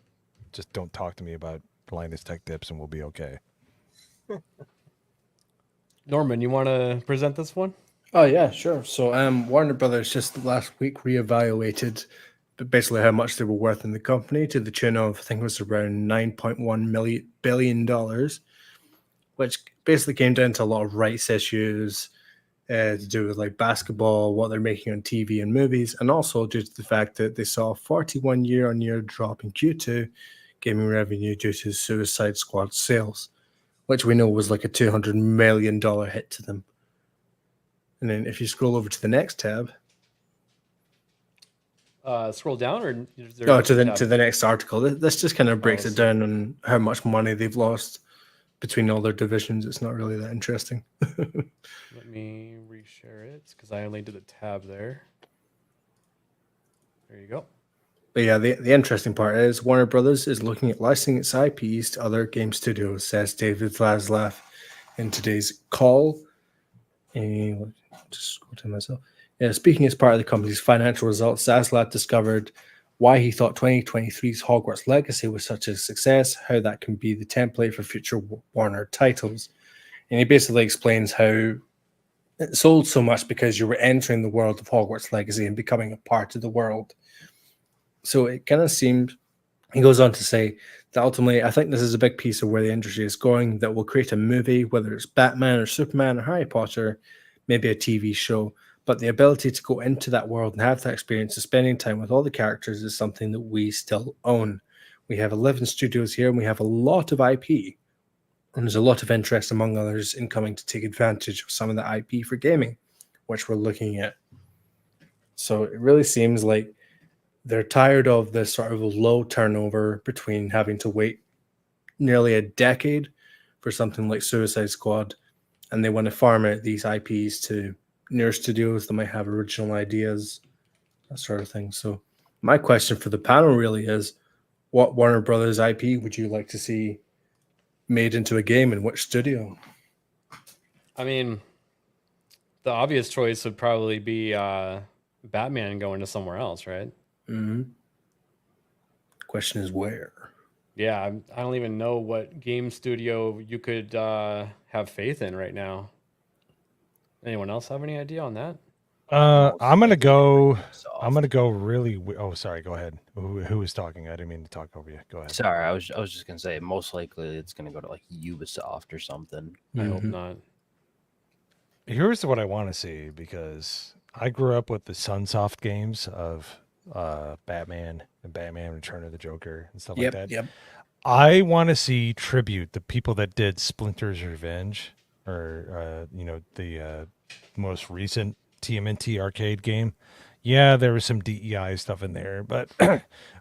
Just don't talk to me about Linus Tech Tips, and we'll be okay. Norman, you want to present this one? Oh yeah, sure. So Warner Brothers just last week reevaluated basically how much they were worth in the company to the tune of, I think it was around $9.1 billion, which basically came down to a lot of rights issues to do with like basketball, what they're making on TV and movies, and also due to the fact that they saw a 41 year-on-year drop in Q2 gaming revenue due to Suicide Squad sales, which we know was like a $200 million hit to them. And then if you scroll over to the next tab, Scroll down, or to the next article. This just kind of breaks it down on how much money they've lost between all their divisions. It's not really that interesting. Let me reshare it because I only did a tab there. There you go. But yeah, the interesting part is Warner Brothers is looking at licensing its IPs to other game studios, says David Zaslav in today's call. And just go to myself. Yeah, speaking as part of the company's financial results, Zaslav discovered why he thought 2023's Hogwarts Legacy was such a success, how that can be the template for future Warner titles. And he basically explains how it sold so much because you were entering the world of Hogwarts Legacy and becoming a part of the world. So it kind of seemed, he goes on to say that ultimately, I think this is a big piece of where the industry is going, that will create a movie, whether it's Batman or Superman or Harry Potter, maybe a TV show, but the ability to go into that world and have that experience of spending time with all the characters is something that we still own. We have 11 studios here and we have a lot of IP. And there's a lot of interest among others in coming to take advantage of some of the IP for gaming, which we're looking at. So it really seems like they're tired of this sort of low turnover between having to wait nearly a decade for something like Suicide Squad, and they want to farm out these IPs to newer studios that might have original ideas, that sort of thing. So my question for the panel really is, what Warner Brothers IP would you like to see made into a game, and which studio? I mean, the obvious choice would probably be Batman going to somewhere else, right? Mm-hmm. Question is where? Yeah, I don't even know what game studio you could have faith in right now. Anyone else have any idea on that? I'm gonna go. I'm gonna go really. Oh, sorry. Go ahead. Who was talking? I didn't mean to talk over you. Go ahead. Sorry, I was just gonna say most likely it's gonna go to like Ubisoft or something. I hope not. Here's what I want to see, because I grew up with the Sunsoft games of Batman and Batman Return of the Joker and stuff like that. Yep. I want to see Tribute, the people that did Splinter's Revenge, or the most recent TMNT arcade game. Yeah, there was some DEI stuff in there, but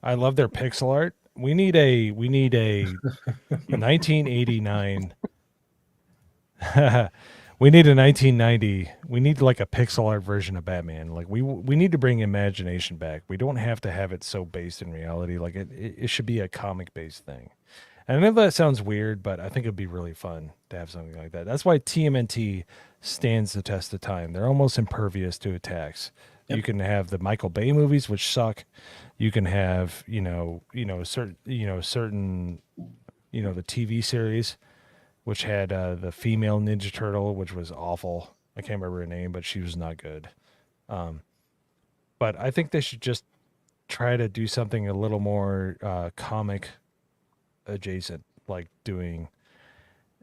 I love their pixel art. We need a 1989. We need a 1990. We need like a pixel art version of Batman. Like we need to bring imagination back. We don't have to have it so based in reality. Like it should be a comic based thing. And I know that sounds weird, but I think it'd be really fun to have something like that. That's why TMNT stands the test of time. They're almost impervious to attacks. Yep. You can have the Michael Bay movies, which suck. You can have certain the TV series, which had the female Ninja Turtle, which was awful. I can't remember her name, but she was not good. But I think they should just try to do something a little more comic adjacent, like doing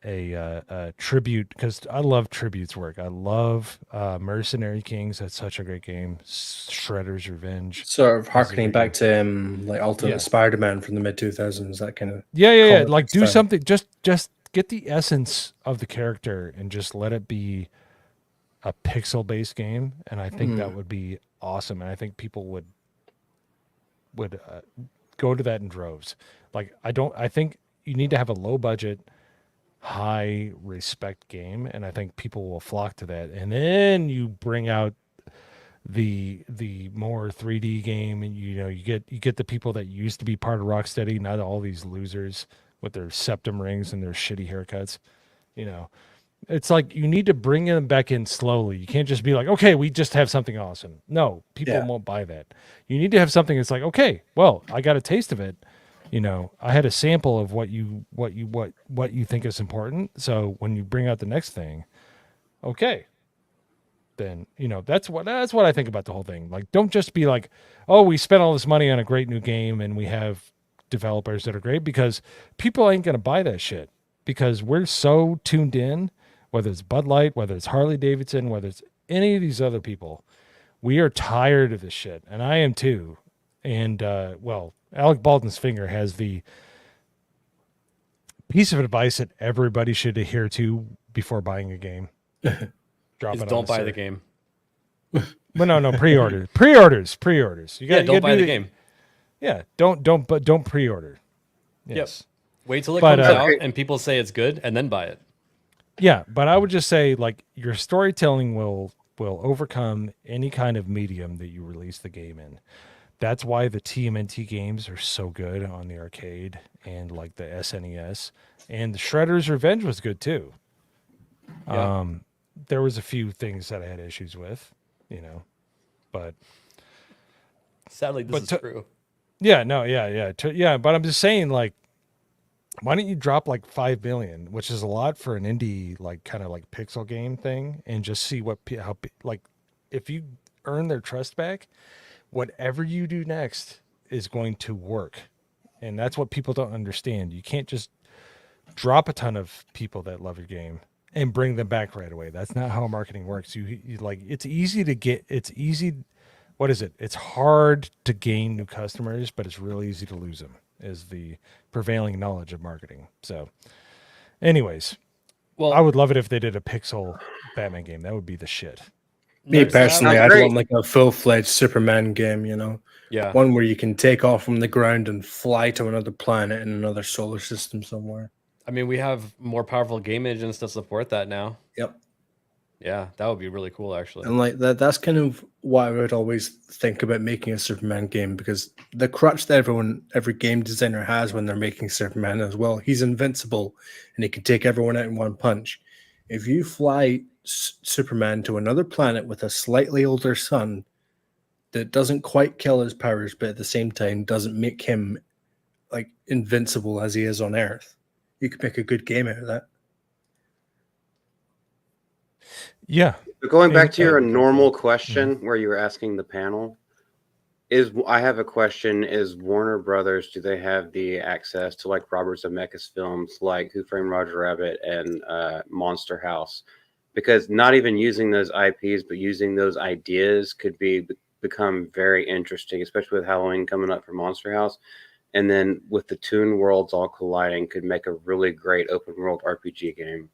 a tribute, because I love Tribute's work. I love Mercenary Kings. That's such a great game. Shredder's Revenge. Sort of harkening back to like Ultimate Spider-Man from the mid 2000s. That kind of yeah. Like do something. Just get the essence of the character and just let it be a pixel-based game, and I think that would be awesome. And I think people would go to that in droves. Like I think you need to have a low budget, high respect game, and I think people will flock to that. And then you bring out the more 3D game, and you get the people that used to be part of Rocksteady, not all these losers with their septum rings and their shitty haircuts. It's like you need to bring them back in slowly. You can't just be like, okay, we just have something awesome. No, people won't buy that. You need to have something that's like, okay, well, I got a taste of it. I had a sample of what you think is important. So when you bring out the next thing, okay, then that's what I think about the whole thing. Like, don't just be like, oh, we spent all this money on a great new game and we have developers that are great, because people ain't gonna buy that shit, because we're so tuned in, whether it's Bud Light, whether it's Harley Davidson, whether it's any of these other people. We are tired of this shit, and I am too. And Alec Baldwin's finger has the piece of advice that everybody should adhere to before buying a game. Don't buy the game. But no, pre-orders. You don't buy the game. Yeah, don't pre-order. Yes. Yep. Wait till it comes out and people say it's good, and then buy it. Yeah, but I would just say, like, your storytelling will overcome any kind of medium that you release the game in. That's why the TMNT games are so good on the arcade and like the SNES, and the Shredder's Revenge was good too. Yeah. There was a few things that I had issues with, but sadly this is true. Yeah, no, yeah. But I'm just saying, like, why don't you drop like 5 million, which is a lot for an indie, like kind of like pixel game thing, and just see if you earn their trust back, whatever you do next is going to work. And that's what people don't understand. You can't just drop a ton of people that love your game and bring them back right away. That's not how marketing works. You like, it's easy. What is it? It's hard to gain new customers, but it's really easy to lose them, is the prevailing knowledge of marketing. So anyways, well, I would love it if they did a pixel Batman game. That would be the shit. Me personally, I'd want like a full-fledged Superman game, Yeah. One where you can take off from the ground and fly to another planet in another solar system somewhere. I mean, we have more powerful game engines to support that now. Yep. Yeah, that would be really cool, actually. And like that's kind of why I would always think about making a Superman game, because the crutch that every game designer has when they're making Superman as well, he's invincible and he can take everyone out in one punch. If you fly Superman to another planet with a slightly older sun that doesn't quite kill his powers, but at the same time doesn't make him like invincible as he is on Earth, you could make a good game out of that. Yeah, But going back to your Oh, normal cool. question where you were asking the panel, I have a question: is Warner Brothers, do they have the access to like Robert Zemeckis films like Who Framed Roger Rabbit and Monster House? Because not even using those IPs, but using those ideas could become very interesting, especially with Halloween coming up for Monster House. And then with the Toon worlds all colliding, could make a really great open world RPG game.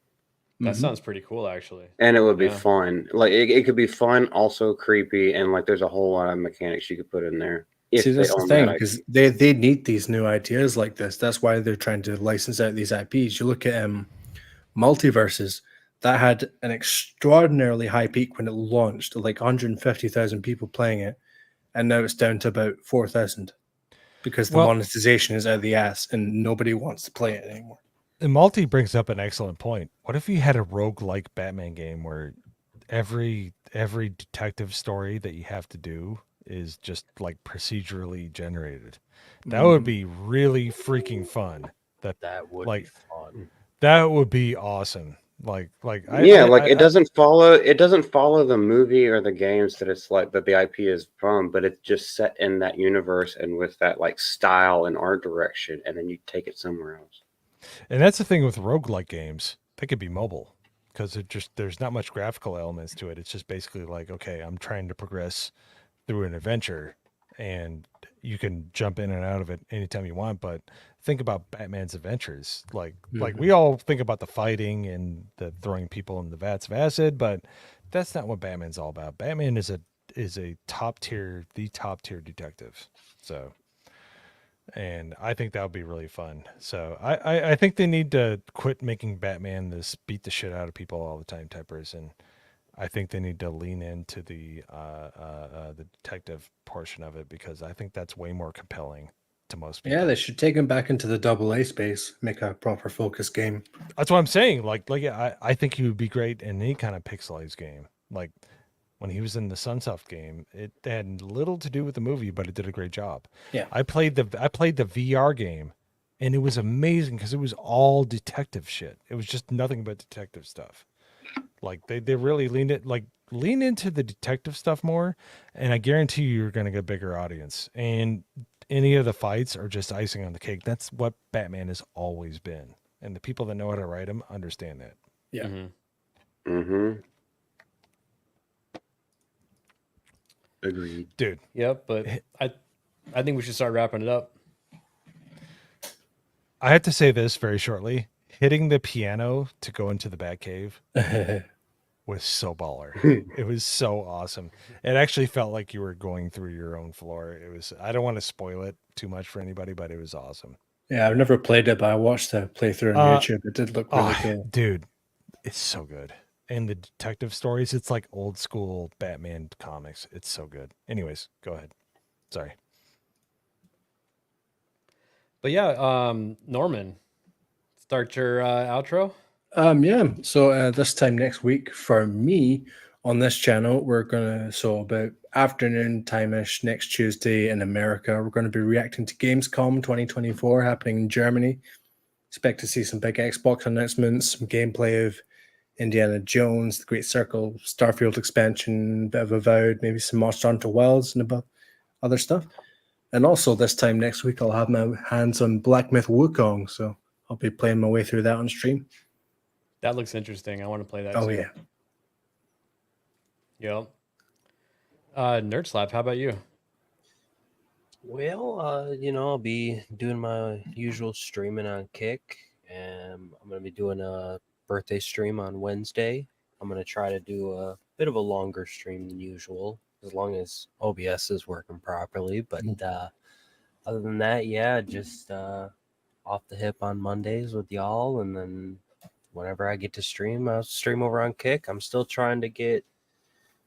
That sounds pretty cool, actually. And it would be Yeah. fun. Like it could be fun, also creepy, and like there's a whole lot of mechanics you could put in there. If See, they that's the own thing, that because IP. they need these new ideas like this. That's why they're trying to license out these IPs. You look at Multiverses, that had an extraordinarily high peak when it launched, like 150,000 people playing it, and now it's down to about 4,000 because the Well- monetization is out the ass and nobody wants to play it anymore. And Multi brings up an excellent point. What if you had a roguelike Batman game where every detective story that you have to do is just like procedurally generated? That would be really freaking fun. That would like be fun. that would be awesome. It doesn't follow the movie or the games that it's like that the IP is from, but it's just set in that universe and with that like style and art direction, and then you take it somewhere else. And that's the thing with roguelike games. They could be mobile because there's not much graphical elements to it. It's just basically like, okay, I'm trying to progress through an adventure and you can jump in and out of it anytime you want. But think about Batman's adventures. Like we all think about the fighting and the throwing people in the vats of acid, but that's not what Batman's all about. Batman is the top tier detective. So, and I think that would be really fun. So I think they need to quit making Batman this beat the shit out of people all the time type person. I think they need to lean into the detective portion of it because I think that's way more compelling to most people. Yeah, they should take him back into the AA space, make a proper focus game. That's what I'm saying. I think he would be great in any kind of pixelized game. Like when he was in the Sunsoft game, it had little to do with the movie, but it did a great job. Yeah. I played the VR game, and it was amazing because it was all detective shit. It was just nothing but detective stuff. Like they really lean into the detective stuff more, and I guarantee you're going to get a bigger audience. And any of the fights are just icing on the cake. That's what Batman has always been, and the people that know how to write him understand that. Yeah. Agreed, dude. Yep, but I think we should start wrapping it up. I have to say this very shortly. Hitting the piano to go into the Batcave was so baller. It was so awesome. It actually felt like you were going through your own floor. It was. I don't want to spoil it too much for anybody, but it was awesome. Yeah, I've never played it, but I watched the playthrough on YouTube. It did look really cool. Dude, it's so good. And the detective stories, it's like old school Batman comics. It's so good. Anyways, go ahead. Sorry. But yeah, Norman, start your outro. Yeah. So this time next week for me on this channel, we're gonna about afternoon time-ish next Tuesday in America. We're going to be reacting to Gamescom 2024 happening in Germany. Expect to see some big Xbox announcements, some gameplay of Indiana Jones, The Great Circle, Starfield expansion, bit of Avowed, maybe some Monster Hunter Wilds and other stuff. And also this time next week, I'll have my hands on Black Myth Wukong, so I'll be playing my way through that on stream. That looks interesting. I want to play that Oh, too. yeah. Yep. Nerd Slap, how about you? Well, I'll be doing my usual streaming on Kick, and I'm going to be doing a birthday stream on Wednesday. I'm going to try to do a bit of a longer stream than usual, as long as OBS is working properly. But other than that, yeah, just off the hip on Mondays with y'all, and then whenever I get to stream, I'll stream over on Kick. I'm still trying to get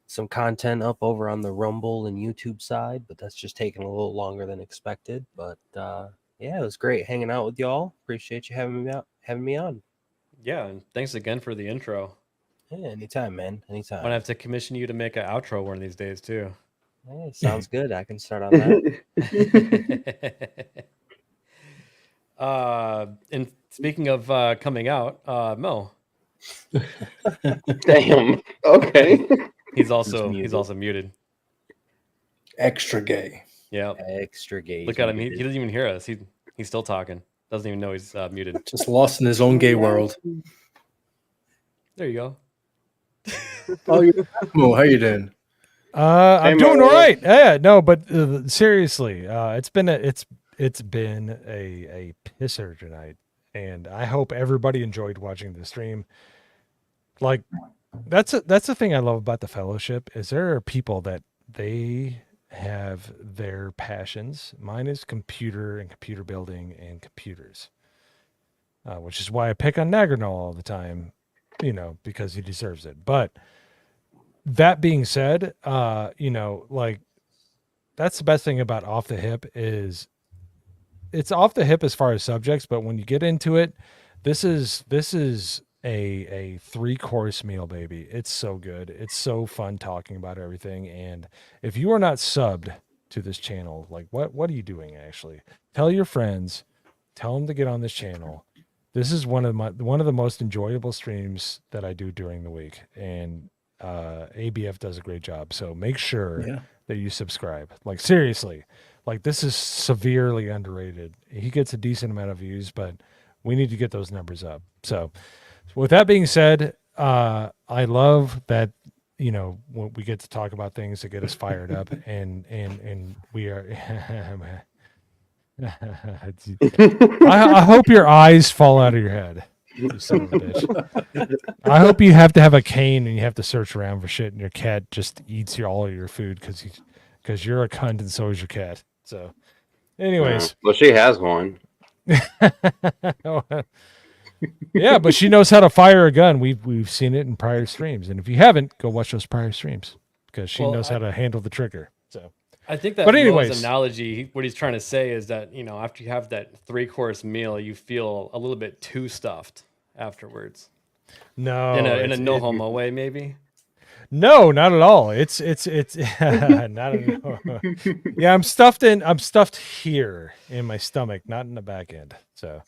some content up over on the Rumble and YouTube side, but that's just taking a little longer than expected. But yeah, it was great hanging out with y'all. Appreciate you having me on. Yeah, and thanks again for the intro. Yeah, anytime, man. Anytime. I'm gonna have to commission you to make an outro one of these days too. Hey, sounds good. I can start on that. And speaking of coming out, Mo, Damn. Okay. He's also muted. Extra gay. Yeah. Extra gay. Look at him. He doesn't even hear us. He's still talking. Doesn't even know he's muted. Just lost in his own gay world. There you go. Oh, Mo, how you doing? I'm doing all right. Yeah, no, but seriously, it's been a pisser tonight, and I hope everybody enjoyed watching the stream. Like, that's the thing I love about the fellowship is there are people that they have their passions. Mine is computer and computer building and computers, which is why I pick on Nagrinol all the time, because he deserves it. But that being said, like that's the best thing about Off the Hip is it's off the hip as far as subjects, but when you get into it, this is a 3-course meal, baby. It's so good. It's so fun talking about everything. And if you are not subbed to this channel, like what are you doing actually? Tell your friends, tell them to get on this channel. This is one of the most enjoyable streams that I do during the week. And ABF does a great job. So make sure that you subscribe. Like seriously, like this is severely underrated. He gets a decent amount of views, but we need to get those numbers up. So with that being said, I love that, when we get to talk about things that get us fired up and we are, I hope your eyes fall out of your head. You son of a bitch. I hope you have to have a cane and you have to search around for shit and your cat just eats all of your food because you're a cunt and so is your cat. So anyways. Well, she has one. Yeah, but she knows how to fire a gun. We've seen it in prior streams. And if you haven't, go watch those prior streams because she knows how to handle the trigger. So I think that but anyways, analogy, what he's trying to say is that, after you have that 3-course meal, you feel a little bit too stuffed afterwards. No, in a no homo way, maybe. No, not at all. It's not at all. Yeah, I'm stuffed here in my stomach, not in the back end. So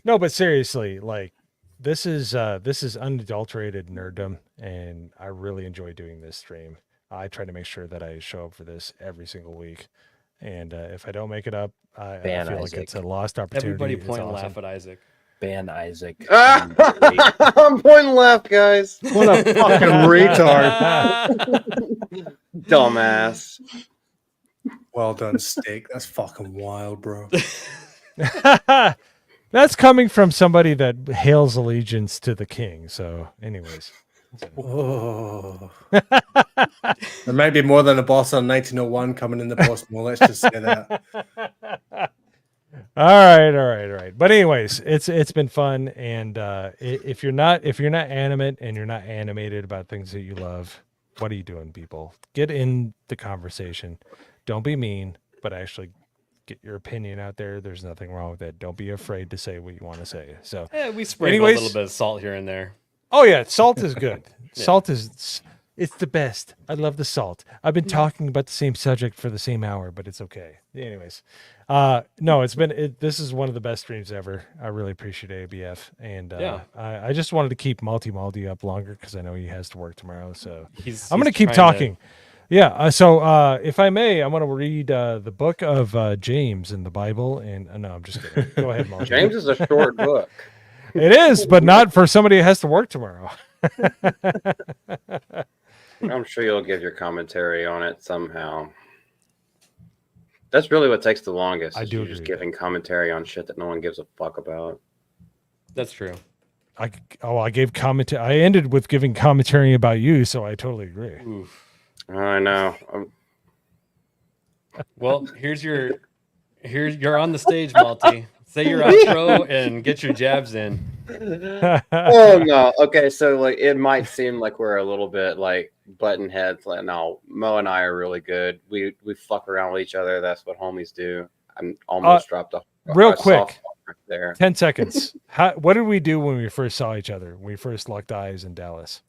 no, but seriously, like this is unadulterated nerddom, and I really enjoy doing this stream. I try to make sure that I show up for this every single week. And if I don't make it up, I feel like it's a lost opportunity. Everybody point and laugh at Isaac. Ban Isaac. I'm pointing left, guys. What a fucking retard. Dumbass. Well done, steak. That's fucking wild, bro. That's coming from somebody that hails allegiance to the king. So, anyways. Oh. There might be more than a boss on 1901 coming in the post. Well, let's just say that. All right. But anyways, it's been fun, and if you're not animate and you're not animated about things that you love, what are you doing, people? Get in the conversation. Don't be mean, but actually get your opinion out there. There's nothing wrong with it. Don't be afraid to say what you want to say. So we sprinkle a little bit of salt here and there. Oh yeah, salt is good. Salt is it's the best. I love the salt. I've been talking about the same subject for the same hour, but it's okay. Anyways, no, this is one of the best streams ever. I really appreciate ABF, and I just wanted to keep Malty up longer because I know he has to work tomorrow. So I'm going to keep talking. Yeah. So if I may, I'm going to read the book of James in the Bible, and no, I'm just kidding. Go ahead, Malty. James is a short book. It is, but not for somebody who has to work tomorrow. I'm sure you'll give your commentary on it somehow. That's really what takes the longest. I do just giving commentary on shit that no one gives a fuck about. That's true. I gave commentary. I ended with giving commentary about you, so I totally agree. Oof. I know. Well, you're on the stage, Malty. Say your outro and get your jabs in. Oh no. Okay, so like it might seem like we're a little bit like button heads. Like, no, Mo and I are really good. We fuck around with each other. That's what homies do. I'm almost dropped off. Real quick, right there. 10 seconds. What did we do when we first saw each other? When we first locked eyes in Dallas?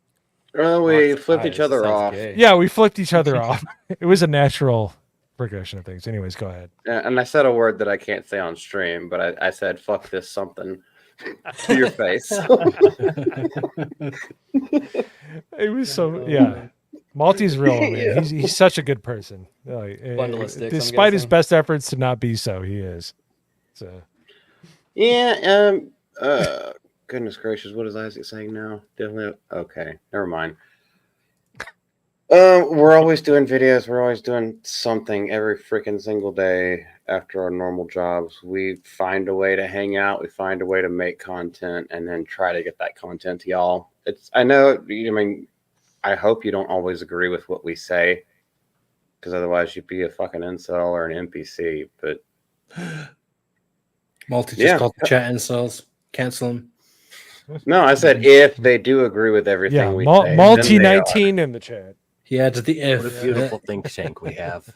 We flipped each other off. Gay. Yeah, we flipped each other off. It was a natural progression of things. Anyways, go ahead. Yeah, and I said a word that I can't say on stream, but I said "fuck this something." to your face. It was so yeah. Malty's real, man. Yeah. He's such a good person. Like, Bundle of sticks, I'm despite his guessing. best efforts to not be so, he is. So Yeah. Goodness gracious, what is Isaac saying now? Definitely. Okay, never mind. We're always doing videos. We're always doing something every freaking single day after our normal jobs. We find a way to hang out. We find a way to make content, and then try to get that content to y'all. I know. I mean, I hope you don't always agree with what we say, because otherwise you'd be a fucking incel or an NPC. But Multi just called the chat incels. Cancel them. No, I said if they do agree with everything yeah, we say. Malty 19 in the chat. He added the if. What a beautiful think tank we have.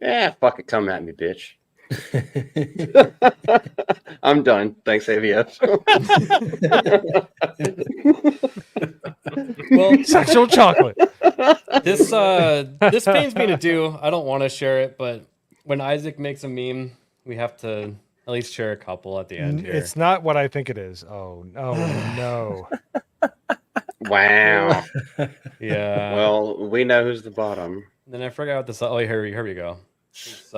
Yeah, fuck it, come at me, bitch. I'm done. Thanks, ABF. Well, sexual chocolate. This pains me to do. I don't want to share it, but when Isaac makes a meme, we have to at least share a couple at the end here. It's not what I think it is. Oh no. Wow. Yeah. Well, we know who's the bottom. Then I forgot what this. Oh, here we go. It's,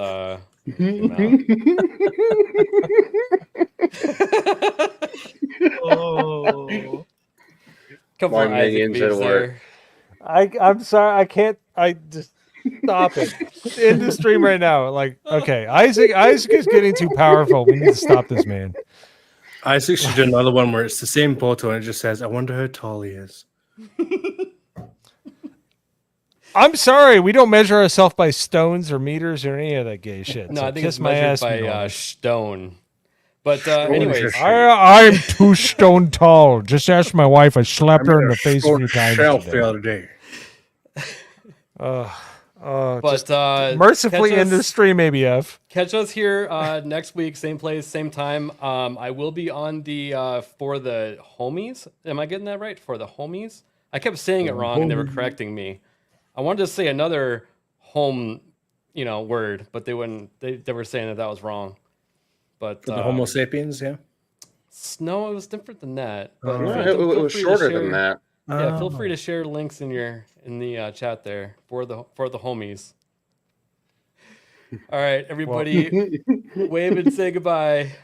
Oh. Come My on, Isaac minions at memes work. there. I'm sorry, I can't. I just stop it. End the stream right now. Like, okay, Isaac is getting too powerful. We need to stop this man. Isaac should do another one where it's the same photo and it just says, "I wonder how tall he is." I'm sorry, we don't measure ourselves by stones or meters or any of that gay shit. No, so I think kiss it's my measured ass, by Minola. stone. But anyways, I'm 2 stone tall. Just ask my wife. I slapped her in the face a few times Shelf today. the other day. but mercifully catch end the us- stream, ABF. Catch us here next week, same place, same time. I will be on the for the homies. Am I getting that right? For the homies? I kept saying it wrong, and they were correcting me. I wanted to say another home, word, but they wouldn't. They were saying that was wrong. But For the Homo sapiens, yeah. no, it was different than that. But No, feel it was free to shorter share- than that. Yeah, feel free to share links in the chat there for the homies. All right, everybody, wave and say goodbye.